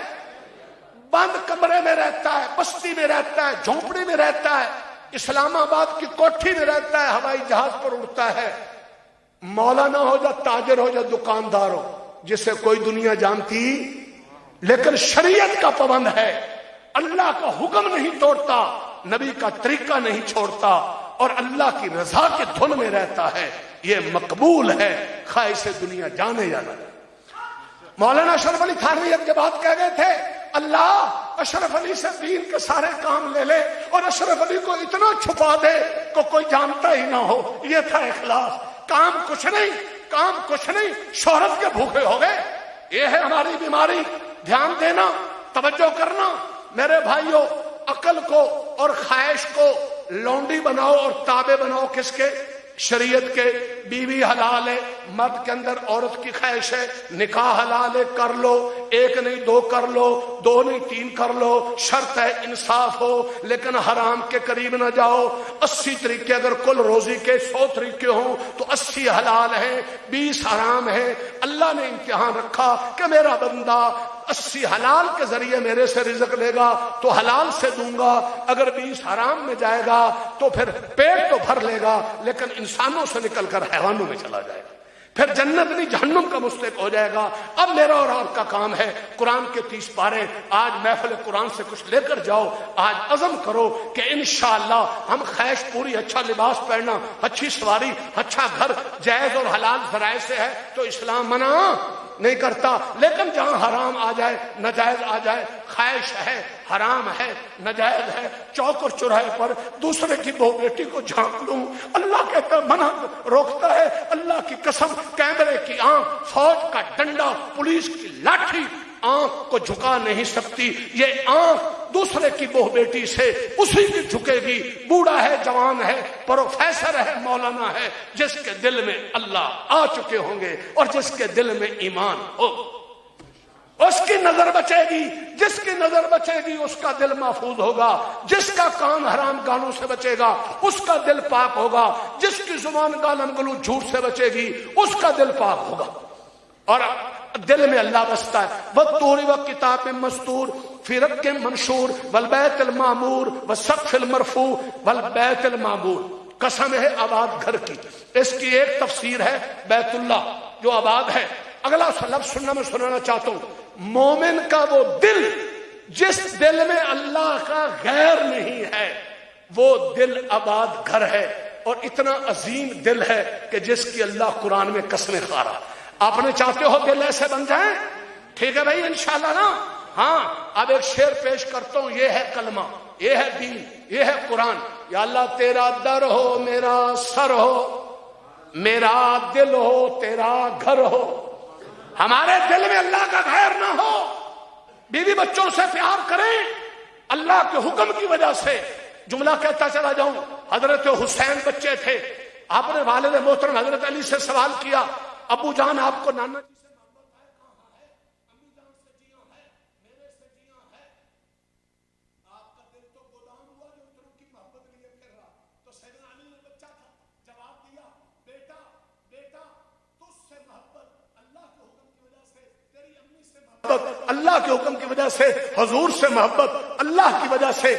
بند کمرے میں رہتا ہے، بستی میں رہتا ہے، جھونپڑی میں رہتا ہے، اسلام آباد کی کوٹھی میں رہتا ہے، ہوائی جہاز پر اڑتا ہے، مولانا ہو جا تاجر ہو جا دکاندار ہو، جسے کوئی دنیا جانتی، لیکن شریعت کا پابند ہے، اللہ کا حکم نہیں توڑتا، نبی کا طریقہ نہیں چھوڑتا، اور اللہ کی رضا کے دھن میں رہتا ہے، یہ مقبول ہے، خواہ اسے دنیا جانے یا نہ۔ مولانا اشرف علی تھانوی ایک بات کہہ گئے تھے، اللہ اشرف علی سے دین کے سارے کام لے لے اور اشرف علی کو اتنا چھپا دے کہ کوئی جانتا ہی نہ ہو، یہ تھا اخلاص۔ کام کچھ نہیں، کام کچھ نہیں، شہرت کے بھوکے ہو گئے، یہ ہے ہماری بیماری۔ دھیان دینا، توجہ کرنا میرے بھائیوں، عقل کو اور خواہش کو لونڈی بناؤ اور تابع بناؤ کس کے؟ شریعت کے۔ بیوی حلال ہے، مرد کے اندر عورت کی خواہش ہے، نکاح حلال ہے، کر لو، 1 نہیں 2 کر لو، 2 نہیں 3 کر لو، شرط ہے انصاف ہو، لیکن حرام کے قریب نہ جاؤ۔ 80 طریقے اگر کل روزی کے 100 طریقے ہوں تو 80 حلال ہیں، 20 حرام ہیں۔ اللہ نے امتحان رکھا کہ میرا بندہ 80 حلال کے ذریعے میرے سے رزق لے گا تو حلال سے دوں گا، اگر 20 حرام میں جائے گا تو پھر پیٹ تو بھر لے گا لیکن انسانوں سے نکل کر حیوانوں میں چلا جائے گا، پھر جنت نہیں جہنم کا مستحق ہو جائے گا۔ اب میرا اور آپ کا کام ہے قرآن کے 30 پارے، آج محفل قرآن سے کچھ لے کر جاؤ، آج عزم کرو کہ انشاءاللہ ہم خواہش پوری، اچھا لباس پہننا، اچھی سواری، اچھا گھر جائز اور حلال ذرائع سے ہے تو اسلام منع نہیں کرتا، لیکن جہاں حرام آ جائے، ناجائز آ جائے، خواہش ہے، حرام ہے، ناجائز ہے، چوک اور چوراہے پر دوسرے کی بہو بیٹی کو جھانک لوں، اللہ کہتا منع روکتا ہے، اللہ کی قسم، کیمرے کی آنکھ، فوج کا ڈنڈا، پولیس کی لاٹھی آنکھ کو جھکا نہیں سکتی، یہ آنکھ دوسرے کی بہو بیٹی سے اسی کی جھکے گی۔ بوڑھا ہے، جوان ہے، پروفیسر ہے، مولانا ہے، جس کے دل میں اللہ آ چکے ہوں گے اور جس کے دل میں ایمان ہو اس کی نظر بچے گی، جس کی نظر بچے گی اس کا دل محفوظ ہوگا، جس کا کان حرام گانوں سے بچے گا اس کا دل پاک ہوگا، جس کی زبان گالم گلوچ جھوٹ سے بچے گی اس کا دل پاک ہوگا۔ اور دل میں اللہ بستا ہے، وَالطُّورِ وَالْكِتَابٍ مَّسْطُورٍ فِي رَقٍّ مَّنشُورٍ وَالْبَيْتِ الْمَعْمُورِ وَالسَّقْفِ الْمَرْفُوعِ وَالْبَيْتِ الْمَعْمُورِ۔ قسم ہے آباد گھر کی، اس کی ایک تفسیر ہے بیت اللہ جو آباد ہے۔ اگلا لفظ سننا میں سنانا چاہتا ہوں، مومن کا وہ دل جس دل میں اللہ کا غیر نہیں ہے وہ دل آباد گھر ہے، اور اتنا عظیم دل ہے کہ جس کی اللہ قرآن میں قسمیں کھا رہا۔ آپ نے چاہتے ہو دل ایسے بن جائیں؟ ٹھیک ہے بھائی انشاءاللہ نا۔ ہاں اب ایک شعر پیش کرتا ہوں، یہ ہے کلمہ، یہ ہے دین، یہ ہے قرآن۔ یا اللہ تیرا در ہو میرا سر ہو، میرا دل ہو تیرا گھر ہو، ہمارے دل میں اللہ کا گھر نہ ہو، بیوی بچوں سے پیار کریں اللہ کے حکم کی وجہ سے۔ جملہ کہتا چلا جاؤں، حضرت حسین بچے تھے، آپ نے والد محترم حضرت علی سے سوال کیا، ابو جان آپ کو نانا جی سے محبت ہے کہاں ہے؟ امی جان سے جیاں ہے، میرے سے جیاں ہے، آپ کا دل تو غلام ہوا جو اتنوں کی محبت لیے پھر رہا۔ تو سیدنا علی نے بچہ تھا، جواب دیا، بیٹا بیٹا تجھ سے محبت اللہ کے حکم کی وجہ سے، تیری امی سے محبت اللہ کے حکم کی وجہ سے، حضور سے محبت اللہ کی وجہ سے۔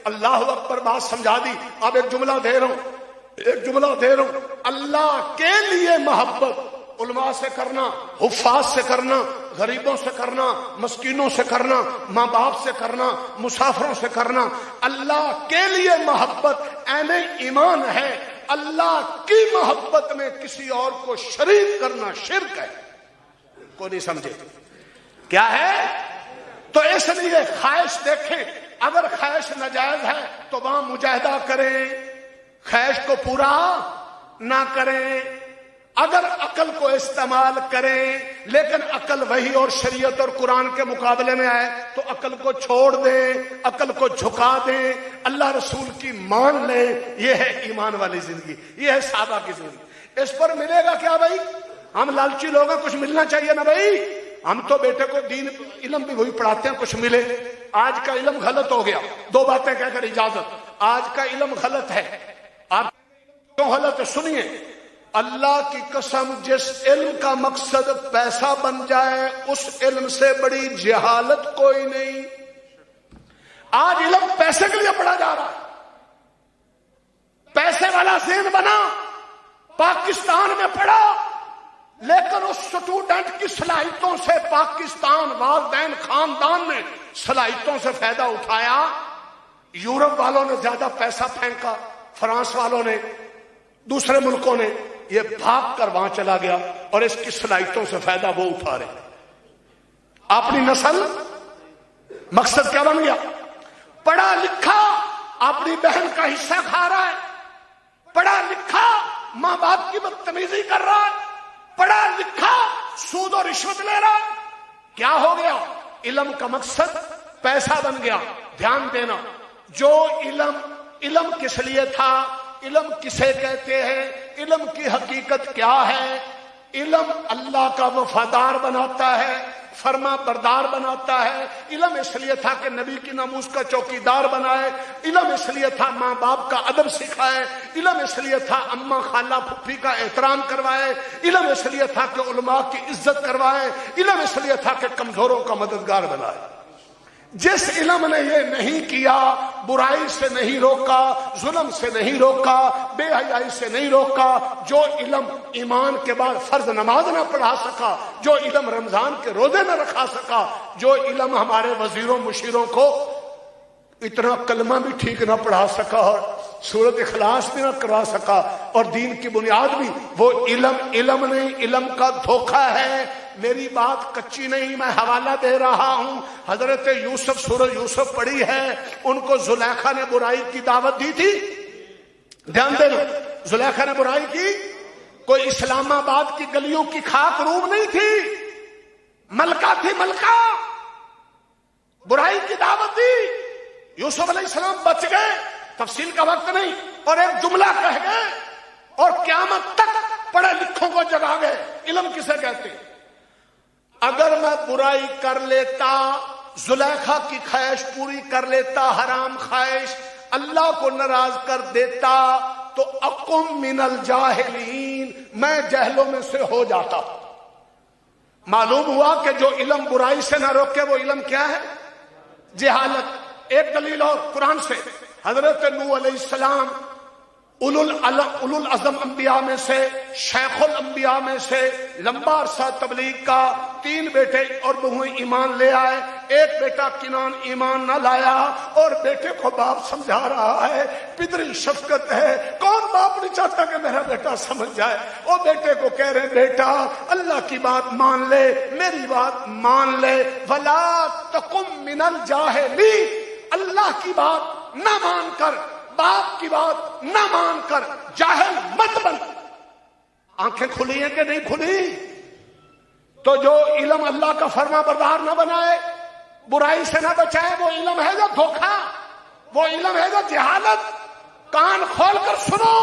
اللہ اکبر، بات سمجھا دی۔ اب ایک جملہ دے رہا ہوں، اللہ کے لیے محبت علماء سے کرنا، حفاظ سے کرنا، غریبوں سے کرنا، مسکینوں سے کرنا، ماں باپ سے کرنا، مسافروں سے کرنا، اللہ کے لیے محبت عین ایمان ہے۔ اللہ کی محبت میں کسی اور کو شریک کرنا شرک ہے۔ کوئی نہیں سمجھے کیا ہے؟ تو اس لیے خواہش دیکھیں، اگر خواہش ناجائز ہے تو وہاں مجاہدہ کریں، خواہش کو پورا نہ کریں۔ اگر عقل کو استعمال کریں لیکن عقل وحی اور شریعت اور قرآن کے مقابلے میں آئے تو عقل کو چھوڑ دیں، عقل کو جھکا دیں، اللہ رسول کی مان لیں۔ یہ ہے ایمان والی زندگی، یہ ہے صحابہ کی زندگی۔ اس پر ملے گا کیا بھائی؟ ہم لالچی لوگ ہیں، کچھ ملنا چاہیے نا بھائی۔ ہم تو بیٹے کو دین علم بھی وہی پڑھاتے ہیں، کچھ ملے۔ آج کا علم غلط ہو گیا، دو باتیں کہہ کر اجازت، آج کا علم غلط ہے۔ آپ کیوں غلط ہے؟ سنیے، اللہ کی قسم، جس علم کا مقصد پیسہ بن جائے اس علم سے بڑی جہالت کوئی نہیں۔ آج علم پیسے کے لیے پڑھا جا رہا ہے، پیسے والا ذہن بنا، پاکستان میں پڑھا، لیکن اس سٹوڈنٹ کی صلاحیتوں سے پاکستان والدین خاندان نے صلاحیتوں سے فائدہ اٹھایا۔ یورپ والوں نے زیادہ پیسہ پھینکا، فرانس والوں نے، دوسرے ملکوں نے، یہ بھاگ کر وہاں چلا گیا اور اس کی صلاحیتوں سے فائدہ وہ اٹھا رہے۔ اپنی نسل، مقصد کیا بن گیا؟ پڑھا لکھا اپنی بہن کا حصہ کھا رہا ہے، پڑھا لکھا ماں باپ کی بدتمیزی کر رہا ہے، پڑھا لکھا سود اور رشوت لے رہا۔ کیا ہو گیا؟ علم کا مقصد پیسہ بن گیا۔ دھیان دینا، جو علم کس لیے تھا، علم کسے کہتے ہیں، علم کی حقیقت کیا ہے؟ علم اللہ کا وفادار بناتا ہے، فرما بردار بناتا ہے۔ علم اس لیے تھا کہ نبی کی ناموس کا چوکیدار بنائے، علم اس لیے تھا ماں باپ کا ادب سکھائے، علم اس لیے تھا اماں خالہ پھپھی کا احترام کروائے، علم اس لیے تھا کہ علماء کی عزت کروائے، علم اس لیے تھا کہ کمزوروں کا مددگار بنائے۔ جس علم نے یہ نہیں کیا، برائی سے نہیں روکا، ظلم سے نہیں روکا، بے حیائی سے نہیں روکا، جو علم ایمان کے بعد فرض نماز نہ پڑھا سکا، جو علم رمضان کے روزے نہ رکھا سکا، جو علم ہمارے وزیروں مشیروں کو اتنا کلمہ بھی ٹھیک نہ پڑھا سکا اور سورۃ اخلاص بھی نہ کرا سکا اور دین کی بنیاد بھی، وہ علم نہیں، علم کا دھوکہ ہے۔ میری بات کچی نہیں، میں حوالہ دے رہا ہوں۔ حضرت یوسف، سورہ یوسف پڑھی ہے، ان کو زلیخا نے برائی کی دعوت دی تھی۔ دھیان دینا، زلیخا نے برائی کی، کوئی اسلام آباد کی گلیوں کی خاک روب نہیں تھی، ملکہ تھی، ملکہ، برائی کی دعوت دی۔ یوسف علیہ السلام بچ گئے، تفصیل کا وقت نہیں، اور ایک جملہ کہہ گئے اور قیامت تک پڑھے لکھوں کو جگا گئے۔ علم کسے کہتے ہیں؟ اگر میں برائی کر لیتا، زلیخا کی خواہش پوری کر لیتا، حرام خواہش، اللہ کو ناراض کر دیتا، تو اکم من الجاہلین، میں جہلوں میں سے ہو جاتا۔ معلوم ہوا کہ جو علم برائی سے نہ روکے وہ علم کیا ہے؟ جہالت۔ ایک دلیل اور قرآن سے، حضرت نوح علیہ السلام اولو العزم انبیاء میں سے، شیخ الانبیاء میں سے، لمبا عرصہ تبلیغ کا، 3 بیٹے اور بہویں ایمان لے آئے، ایک بیٹا کنان ایمان نہ لایا، اور بیٹے کو باپ سمجھا رہا ہے، پدری شفقت ہے، کون باپ نہیں چاہتا کہ میرا بیٹا سمجھ جائے؟ وہ بیٹے کو کہہ رہے بیٹا اللہ کی بات مان لے، میری بات مان لے، ولا تکن من الجاہلین، اللہ کی بات نہ مان کر، باپ کی بات نہ مان کر جاہل مت بن۔ آنکھیں کھلی ہیں کہ نہیں کھلی؟ تو جو علم اللہ کا فرما بردار نہ بنائے، برائی سے نہ بچائے، وہ علم ہے جو دھوکہ، وہ علم ہے جو جہالت۔ کان کھول کر سنو،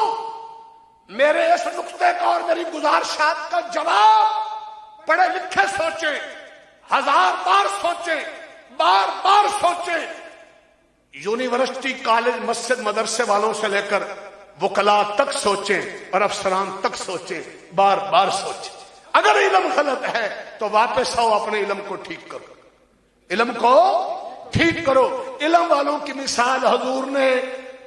میرے اس نقطے کا اور میری گزارشات کا جواب پڑھے لکھے سوچیں، ہزار بار سوچیں، بار بار سوچیں۔ یونیورسٹی، کالج، مسجد، مدرسے والوں سے لے کر وکلاء تک سوچیں اور افسران تک سوچیں، بار بار سوچیں۔ اگر علم غلط ہے تو واپس آؤ، اپنے علم کو ٹھیک کرو، علم کو ٹھیک کرو۔ علم والوں کی مثال حضور نے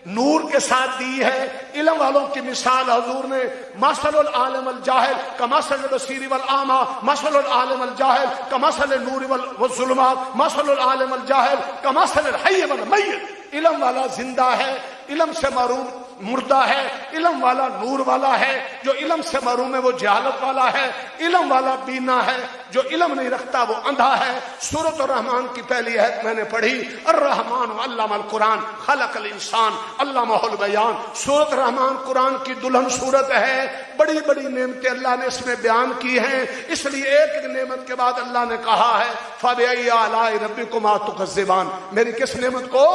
نور کے ساتھ دی ہے۔ علم والوں کی مثال حضور نے مثل العالم الجاہل کمثل البصیر والاعمی، مثل العالم الجاہل کمثل النور والظلمات، مثل العالم الجاہل کمثل الحی والمیت۔ علم والا زندہ ہے، علم سے محروم مردہ ہے۔ علم والا نور والا ہے، جو علم سے محروم ہے وہ جہالت والا ہے۔ علم والا بینا ہے، جو علم نہیں رکھتا وہ اندھا ہے۔ سورۃ الرحمن کی پہلی آیت میں نے پڑھی، الرحمن علم القرآن خلق الانسان علمہ البیان۔ سورۃ الرحمن قرآن کی دلہن سورت ہے، بڑی بڑی نعمتیں اللہ نے اس میں بیان کی ہیں، اس لیے ایک ایک نعمت کے بعد اللہ نے کہا ہے فَبِأَيِّ آلَاءِ رَبِّكُمَا تُكَذِّبَانِ۔ میری کس نعمت کو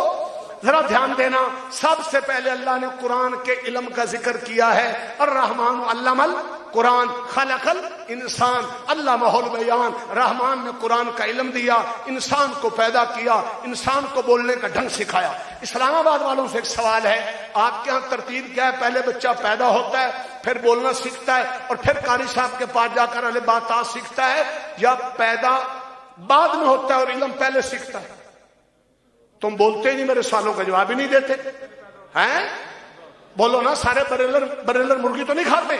ذرا دھیان دینا۔ سب سے پہلے اللہ نے قرآن کے علم کا ذکر کیا ہے، الرحمن علم القرآن خلق الانسان علمہ البیان۔ رحمان نے قرآن کا علم دیا، انسان کو پیدا کیا، انسان کو بولنے کا ڈھنگ سکھایا۔ اسلام آباد والوں سے ایک سوال ہے، آپ کے ہاں ترتیب کیا ہے؟ پہلے بچہ پیدا ہوتا ہے، پھر بولنا سیکھتا ہے، اور پھر قاری صاحب کے پاس جا کر الف با تا سیکھتا ہے، یا پیدا بعد میں ہوتا ہے اور علم پہلے سیکھتا ہے؟ تم بولتے ہی نہیں، میرے سوالوں کا جواب ہی نہیں دیتے ہیں۔ بولو نا، سارے بریلر مرغی تو نہیں کھاتے،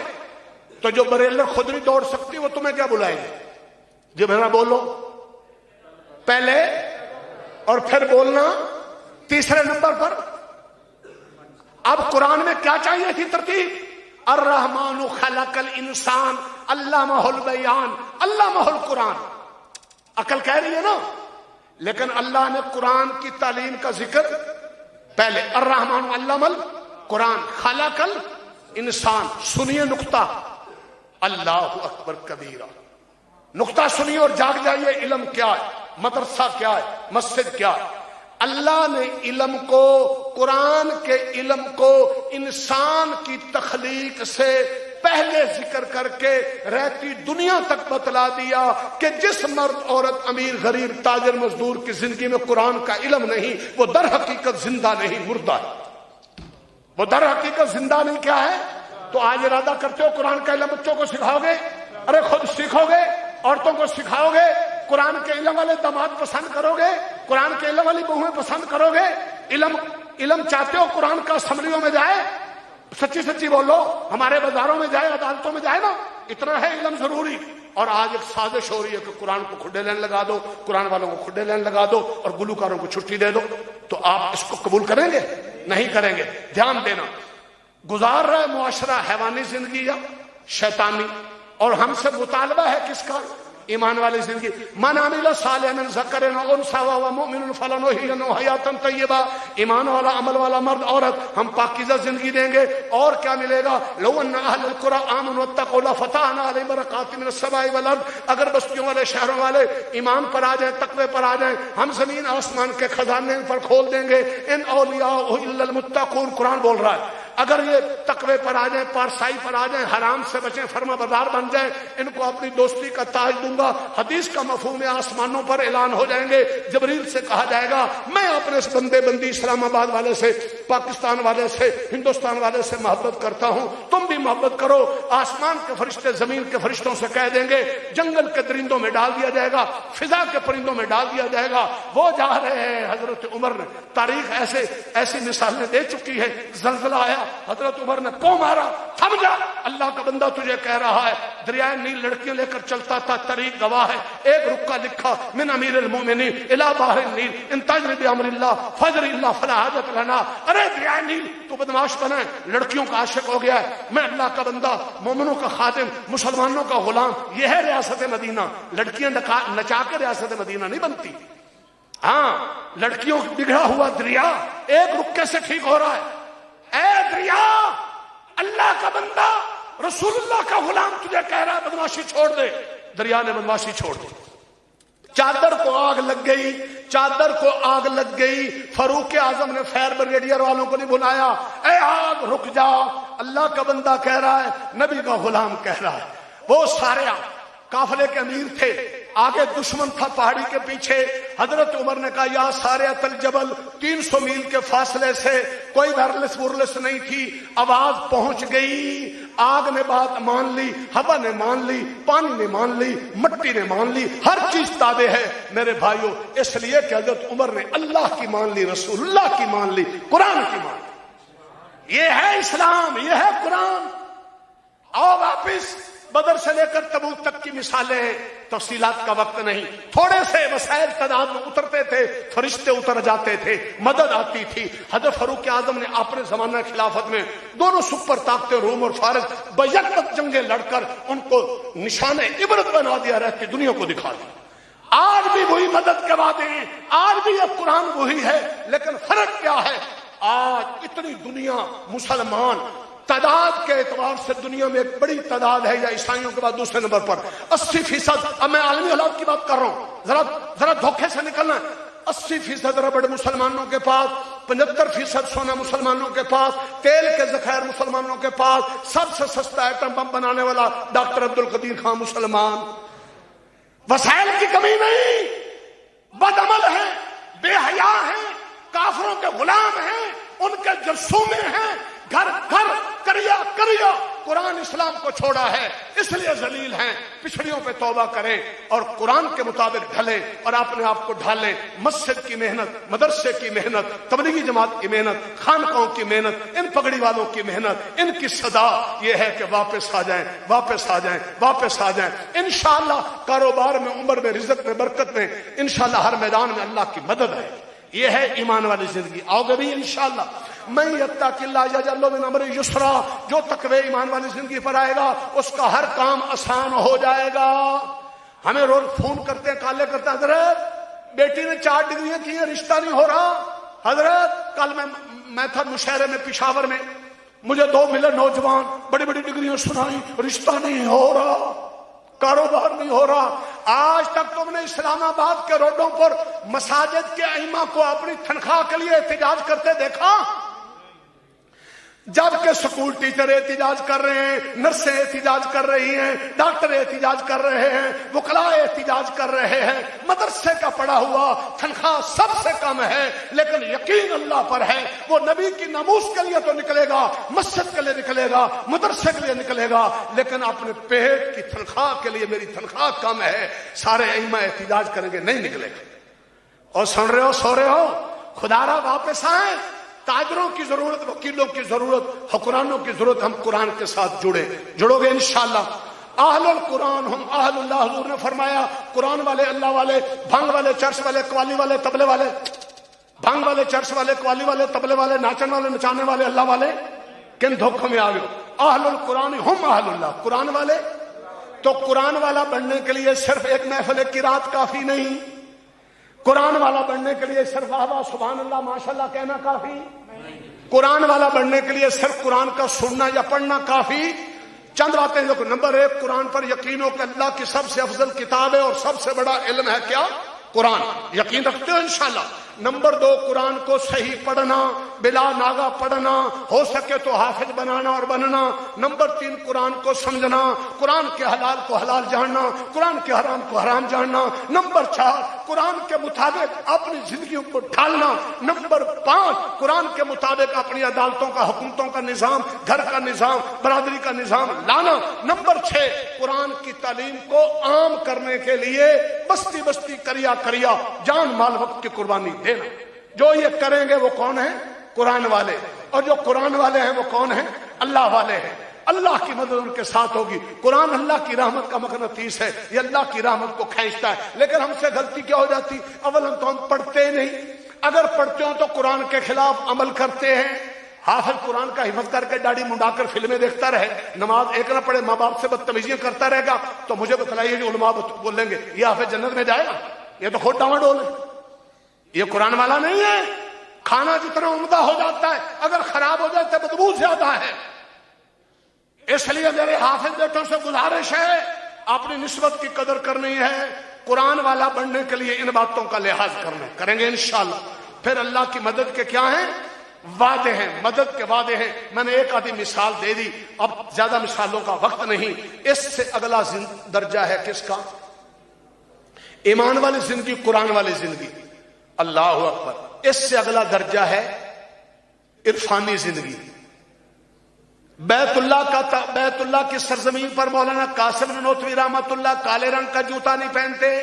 تو جو بریلر خود نہیں دوڑ سکتی وہ تمہیں کیا بلائیں گے؟ جی میرا بولو، پہلے اور پھر بولنا تیسرے نمبر پر۔ اب قرآن میں کیا چاہیے تھی ترتیب؟ الرحمن خلق الانسان علمہ البیان علمہ القرآن۔ عقل کہہ رہی ہے نا، لیکن اللہ نے قرآن کی تعلیم کا ذکر پہلے، الرحمن علم القرآن خلق الانسان۔ سنیے نقطہ، اللہ اکبر کبیرہ، نقطہ سنیے اور جاگ جائیے۔ علم کیا ہے؟ مدرسہ کیا ہے؟ مسجد کیا ہے؟ اللہ نے علم کو، قرآن کے علم کو انسان کی تخلیق سے پہلے ذکر کر کے رہتی دنیا تک بتلا دیا کہ جس مرد، عورت، امیر، غریب، تاجر، مزدور کی زندگی میں قرآن کا علم نہیں، وہ در حقیقت زندہ نہیں، مردہ ہے۔ وہ در حقیقت زندہ نہیں، کیا ہے؟ تو آج ارادہ کرتے ہو قرآن کا علم بچوں کو سکھاؤ گے؟ ارے خود سیکھو گے، عورتوں کو سکھاؤ گے؟ قرآن کے علم والے داماد پسند کرو گے؟ قرآن کے علم والی بہویں پسند کرو گے؟ علم چاہتے ہو قرآن کا اسمبلیوں میں جائے؟ سچی سچی بولو، ہمارے بازاروں میں جائے، عدالتوں میں جائے نا، اتنا ہے علم ضروری۔ اور آج ایک سازش ہو رہی ہے کہ قرآن کو کھڈے لین لگا دو، قرآن والوں کو کھڈے لین لگا دو اور گلوکاروں کو چھٹی دے دو۔ تو آپ اس کو قبول کریں گے؟ نہیں کریں گے۔ دھیان دینا، گزار رہا ہے معاشرہ حیوانی زندگی یا شیطانی، اور ہم سے مطالبہ ہے کس کا؟ ایمان والی زندگی۔ من عمل صالحا من ذکر او انثی وهو مؤمن فلنحیینہ حیاۃ طیبہ۔ ایمان والا، عمل والا مرد عورت ہم پاکیزہ زندگی دیں گے۔ اور کیا ملے گا؟ لو ان اہل القری آمنوا واتقوا لفتحنا علیہم برکات من السماء والارض۔ اگر بستیوں والے، شہروں والے ایمان پر آ جائیں، تقوی پر آ جائیں، ہم زمین آسمان کے خزانے پر کھول دیں گے۔ ان اولیاء الا المتقون، قرآن بول رہا ہے۔ اگر یہ تقوی پر آ جائیں، پارسائی پر آ جائیں، حرام سے بچیں، فرما بردار بن جائیں، ان کو اپنی دوستی کا تاج دوں گا۔ حدیث کا مفہوم ہے، آسمانوں پر اعلان ہو جائیں گے، جبریل سے کہا جائے گا میں اپنے اس بندے بندی اسلام آباد والے سے، پاکستان والے سے، ہندوستان والے سے محبت کرتا ہوں، تم بھی محبت کرو۔ آسمان کے فرشتے زمین کے فرشتوں سے کہہ دیں گے، جنگل کے درندوں میں ڈال دیا جائے گا، فضا کے پرندوں میں ڈال دیا جائے گا۔ وہ جا رہے ہیں۔ حضرت عمر نے، تاریخ ایسی مثالیں دے چکی ہے، زلزلہ آیا، حضرت عمر نے کو مارا، تھم جا، اللہ کا بندہ تجھے کہہ رہا ہے۔ دریائے نیل لڑکیاں لے کر چلتا تھا، طریق گواہ ہے، ایک رکا لکھا من امیر المومنین الی بحر النیل ان تجری بامر اللہ فجر اللہ فلا حاجت لنا۔ ارے دریائے نیل تو بدماش بنا ہے، لڑکیوں کا عاشق ہو گیا ہے، میں اللہ کا بندہ، مومنوں کا خادم، مسلمانوں کا غلام۔ یہ ہے ریاست مدینہ۔ لڑکیاں نچا کے ریاست مدینہ نہیں بنتی۔ ہاں، لڑکیوں بگڑا ہوا دریا ایک رکے سے ٹھیک ہو رہا ہے۔ اے دریا، اللہ کا بندہ رسول اللہ کا غلام تجھے کہہ رہا ہے بدمعاشی چھوڑ دے، دریا نے بدمعاشی چھوڑ دی، چادر کو آگ لگ گئی، چادر کو آگ لگ گئی۔ فاروق اعظم نے فائر بریگیڈیئر والوں کو نہیں بلایا، اے آگ رک جا، اللہ کا بندہ کہہ رہا ہے، نبی کا غلام کہہ رہا ہے۔ وہ سارے قافلے کے امیر تھے، آگے دشمن تھا پہاڑی کے پیچھے۔ حضرت عمر نے کہا یا ساریۃ الجبل، 300 میل کے فاصلے سے، کوئی وائرلیس نہیں تھی، آواز پہنچ گئی، آگ نے بات مان لی، ہوا نے مان لی، پانی نے مان لی، مٹی نے مان لی، ہر چیز تابع ہے میرے بھائیوں، اس لیے کہ حضرت عمر نے اللہ کی مان لی، رسول اللہ کی مان لی، قرآن کی مان لی۔ یہ ہے اسلام، یہ ہے قرآن۔ آؤ واپس بدر سے لے کر تبوک تک کی مثالیں ہیں، تفصیلات کا وقت نہیں، تھوڑے سے وسائل تعداد میں اترتے تھے، فرشتے اتر جاتے تھے، مدد آتی تھی۔ حضرت فاروق اعظم نے اپنے زمانہ خلافت میں دونوں سپر طاقتیں روم اور فارس بیک جنگیں لڑ کر ان کو نشان عبرت بنا دیا، رہتی دنیا کو دکھا دیا۔ آج بھی وہی مدد کے وعدے ہیں، آج بھی یہ قرآن وہی ہے، لیکن فرق کیا ہے؟ آج اتنی دنیا مسلمان تعداد کے اعتبار سے دنیا میں ایک بڑی تعداد ہے، یا عیسائیوں کے بعد دوسرے نمبر پر 80%۔ اب میں عالمی حالات کی بات کر رہا ہوں، ذرا دھوکے سے نکلنا ہے۔ 80% ربڑ مسلمانوں کے پاس، 75% سونا مسلمانوں کے پاس، تیل کے ذخائر مسلمانوں کے پاس، سب سے سستا ایٹم بم بنانے والا ڈاکٹر عبدالقدیر خان مسلمان۔ وسائل کی کمی نہیں، بد عمل ہیں، بے حیا ہیں، کافروں کے غلام ہیں، ان کے جرسومے ہیں، گھر گھر کریا کریا قرآن اسلام کو چھوڑا ہے، اس لیے ذلیل ہیں۔ پچھڑیوں پہ توبہ کریں اور قرآن کے مطابق ڈھلیں اور اپنے آپ کو ڈھالیں۔ مسجد کی محنت، مدرسے کی محنت، تبلیغی جماعت کی محنت، خانقاہوں کی محنت، ان پگڑی والوں کی محنت، ان کی صدا یہ ہے کہ واپس آ جائیں، واپس آ جائیں، واپس آ جائیں۔ انشاءاللہ کاروبار میں، عمر میں، رزق میں، برکت میں، انشاءاللہ ہر میدان میں اللہ کی مدد ہے۔ یہ ہے ایمان والی زندگی۔ آؤ گے بھی انشاءاللہ۔ میں یتق اللہ یجعل له من امرہ یسرا، جو تقوی ایمان والی زندگی پر آئے گا اس کا ہر کام آسان ہو جائے گا۔ ہمیں روز فون کرتے ہیں، کالے کرتے ہیں، حضرت بیٹی نے 4 ڈگریاں کی ہیں، رشتہ نہیں ہو رہا۔ حضرت کل میں تھا مشاعرے میں پشاور میں، مجھے 2 ملے نوجوان، بڑی بڑی ڈگریاں سنائی، رشتہ نہیں ہو رہا، کاروبار نہیں ہو رہا۔ آج تک تم نے اسلام آباد کے روڈوں پر مساجد کے ائمہ کو اپنی تنخواہ کے لیے احتجاج کرتے دیکھا؟ جبکہ سکول ٹیچر احتجاج کر رہے ہیں، نرسیں احتجاج کر رہی ہیں، ڈاکٹر احتجاج کر رہے ہیں، وکلاء احتجاج کر رہے ہیں، مدرسے کا پڑھا ہوا تنخواہ سب سے کم ہے، لیکن یقین اللہ پر ہے، وہ نبی کی ناموس کے لیے تو نکلے گا، مسجد کے لیے نکلے گا، مدرسے کے لیے نکلے گا، لیکن اپنے پیٹ کی تنخواہ کے لیے میری تنخواہ کم ہے، سارے ائمہ احتجاج کریں گے، نہیں نکلے گا۔ اور سن رہے ہو، سو رہے ہو، خدا را واپس آئیں۔ تاجروں کی ضرورت، وکیلوں کی ضرورت، حکمرانوں کی ضرورت، ہم قرآن کے ساتھ جڑو گے انشاءاللہ۔ اہل القرآن ہم اہل اللہ، حضور نے فرمایا قرآن والے، اللہ والے، بھنگ والے، چرس والے، قوالی والے، تبلے والے، بھنگ والے، چرس والے، قوالی والے، تبلے والے، ناچن والے، نچانے والے، اللہ والے، کن دھوکوں میں آ گئے؟ اہل القرآن ہم اہل اللہ، قرآن والے۔ تو قرآن والا بننے کے لیے صرف ایک محفل کی رات کافی نہیں، قرآن والا بننے کے لیے صرف آبا سبحان اللہ ماشاءاللہ کہنا کافی، قرآن والا بننے کے لیے صرف قرآن کا سننا یا پڑھنا کافی۔ چند باتیں دیکھو۔ نمبر 1، قرآن پر یقین ہو کہ اللہ کی سب سے افضل کتاب ہے اور سب سے بڑا علم ہے کیا؟ قرآن۔ یقین رکھتے ہو انشاءاللہ؟ نمبر 2، قرآن کو صحیح پڑھنا، بلا ناغہ پڑھنا، ہو سکے تو حافظ بنانا اور بننا۔ نمبر 3، قرآن کو سمجھنا، قرآن کے حلال کو حلال جاننا، قرآن کے حرام کو حرام جاننا۔ نمبر 4، قرآن کے مطابق اپنی زندگیوں کو ڈھالنا۔ نمبر 5، قرآن کے مطابق اپنی عدالتوں کا، حکومتوں کا نظام، گھر کا نظام، برادری کا نظام لانا۔ نمبر 6، قرآن کی تعلیم کو عام کرنے کے لیے بستی بستی، کریا کریا، جان مال وقت کی قربانی دینا۔ جو یہ کریں گے وہ کون ہیں؟ قرآن والے۔ اور جو قرآن والے ہیں وہ کون ہیں؟ اللہ والے ہیں۔ اللہ کی مدد ان کے ساتھ ہوگی۔ قرآن اللہ کی رحمت کا مغناطیس ہے، یہ اللہ کی رحمت کو کھینچتا ہے۔ لیکن ہم سے غلطی کیا ہو جاتی؟ اولا تو ہم پڑھتے نہیں، اگر پڑھتے ہوں تو قرآن کے خلاف عمل کرتے ہیں۔ حافظ قرآن کا حفظ کر کے داڑھی منڈا کر فلمیں دیکھتا رہے، نماز ایک نہ پڑھے، ماں باپ سے بدتمیزیاں کرتا رہے گا، تو مجھے بتلائیے جو علماء بولیں گے یہ حافظ جنت میں جائے گا؟ یہ تو خود ڈاما ڈول ہے، یہ قرآن والا نہیں ہے۔ کھانا جتنا عمدہ ہو جاتا ہے اگر خراب ہو جائے تو بدبو زیادہ ہے۔ اس لیے میرے حافظ بیٹوں سے گزارش ہے، اپنی نسبت کی قدر کرنی ہے، قرآن والا بننے کے لیے ان باتوں کا لحاظ کریں گے انشاءاللہ۔ پھر اللہ کی مدد کے کیا ہیں؟ وعدے ہیں، مدد کے وعدے ہیں۔ میں نے ایک آدھی مثال دے دی، اب زیادہ مثالوں کا وقت نہیں۔ اس سے اگلا درجہ ہے کس کا؟ ایمان والی زندگی، قرآن والی زندگی، اللہ اکبر۔ اس سے اگلا درجہ ہے عرفانی زندگی۔ بیت اللہ کی سرزمین پر مولانا قاسم نانوتوی رحمت اللہ کالے رنگ کا جوتا نہیں پہنتے۔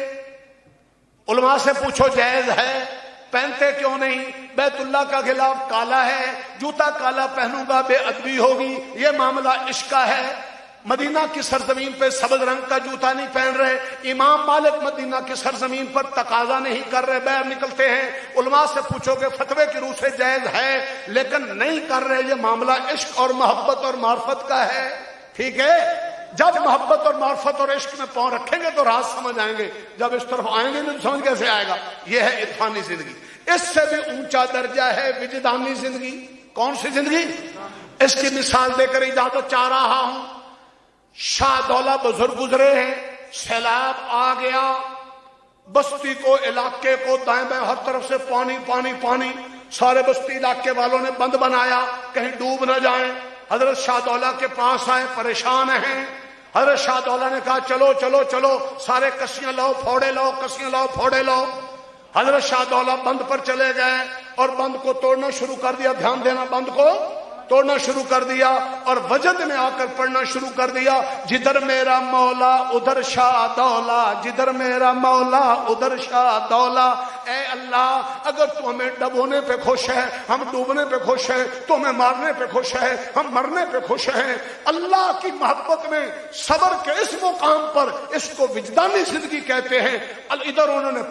علماء سے پوچھو جائز ہے؟ پہنتے کیوں نہیں؟ بیت اللہ کا غلاف کالا ہے، جوتا کالا پہنوں گا بے ادبی ہوگی، یہ معاملہ عشق کا ہے۔ مدینہ کی سرزمین پہ سبز رنگ کا جوتا نہیں پہن رہے، امام مالک مدینہ کی سرزمین پر تقاضا نہیں کر رہے، باہر نکلتے ہیں۔ علماء سے پوچھو کہ فتوے کی روح سے جائز ہے لیکن نہیں کر رہے، یہ معاملہ عشق اور محبت اور معرفت کا ہے۔ ٹھیک ہے، جب محبت اور معرفت اور عشق میں پاؤں رکھیں گے تو راز سمجھ آئیں گے، جب اس طرف آئیں گے تو سمجھ کیسے آئے گا؟ یہ ہے عرفانی زندگی۔ اس سے بھی اونچا درجہ ہے وجدانی زندگی۔ کون سی زندگی؟ اس کی مثال دے کر اجازت چاہ رہا ہوں۔ شاہ دولہ بزرگ گزرے ہیں، سیلاب آ گیا، بستی کو، علاقے کو دائیں بائیں ہر طرف سے پانی پانی پانی، سارے بستی علاقے والوں نے بند بنایا کہیں ڈوب نہ جائیں۔ حضرت شاہ دولہ کے پاس آئے، پریشان ہیں۔ حضرت شاہ دولہ نے کہا چلو چلو چلو، سارے کسیاں لاؤ پھوڑے لاؤ، کسیاں لاؤ پھوڑے لاؤ۔ حضرت شاہ دولہ بند پر چلے گئے اور بند کو توڑنا شروع کر دیا۔ دھیان دینا، بند کو توڑنا شروع کر دیا اور وجد میں آ کر پڑھنا شروع کر دیا، جدھر میرا مولا ادھر شاہ دولہ، جدھر میرا مولا ادھر شاہ دولہ۔ اے اللہ، اگر تو ہمیں ڈبونے پہ خوش ہے، ہم ڈوبنے پہ خوش ہے، تو ہمیں مارنے پہ خوش ہے، ہم مرنے پہ خوش ہیں۔ اللہ کی محبت میں صبر کے اس مقام پر اس کو وجدانی زندگی کہتے ہیں۔ ادھر انہوں نے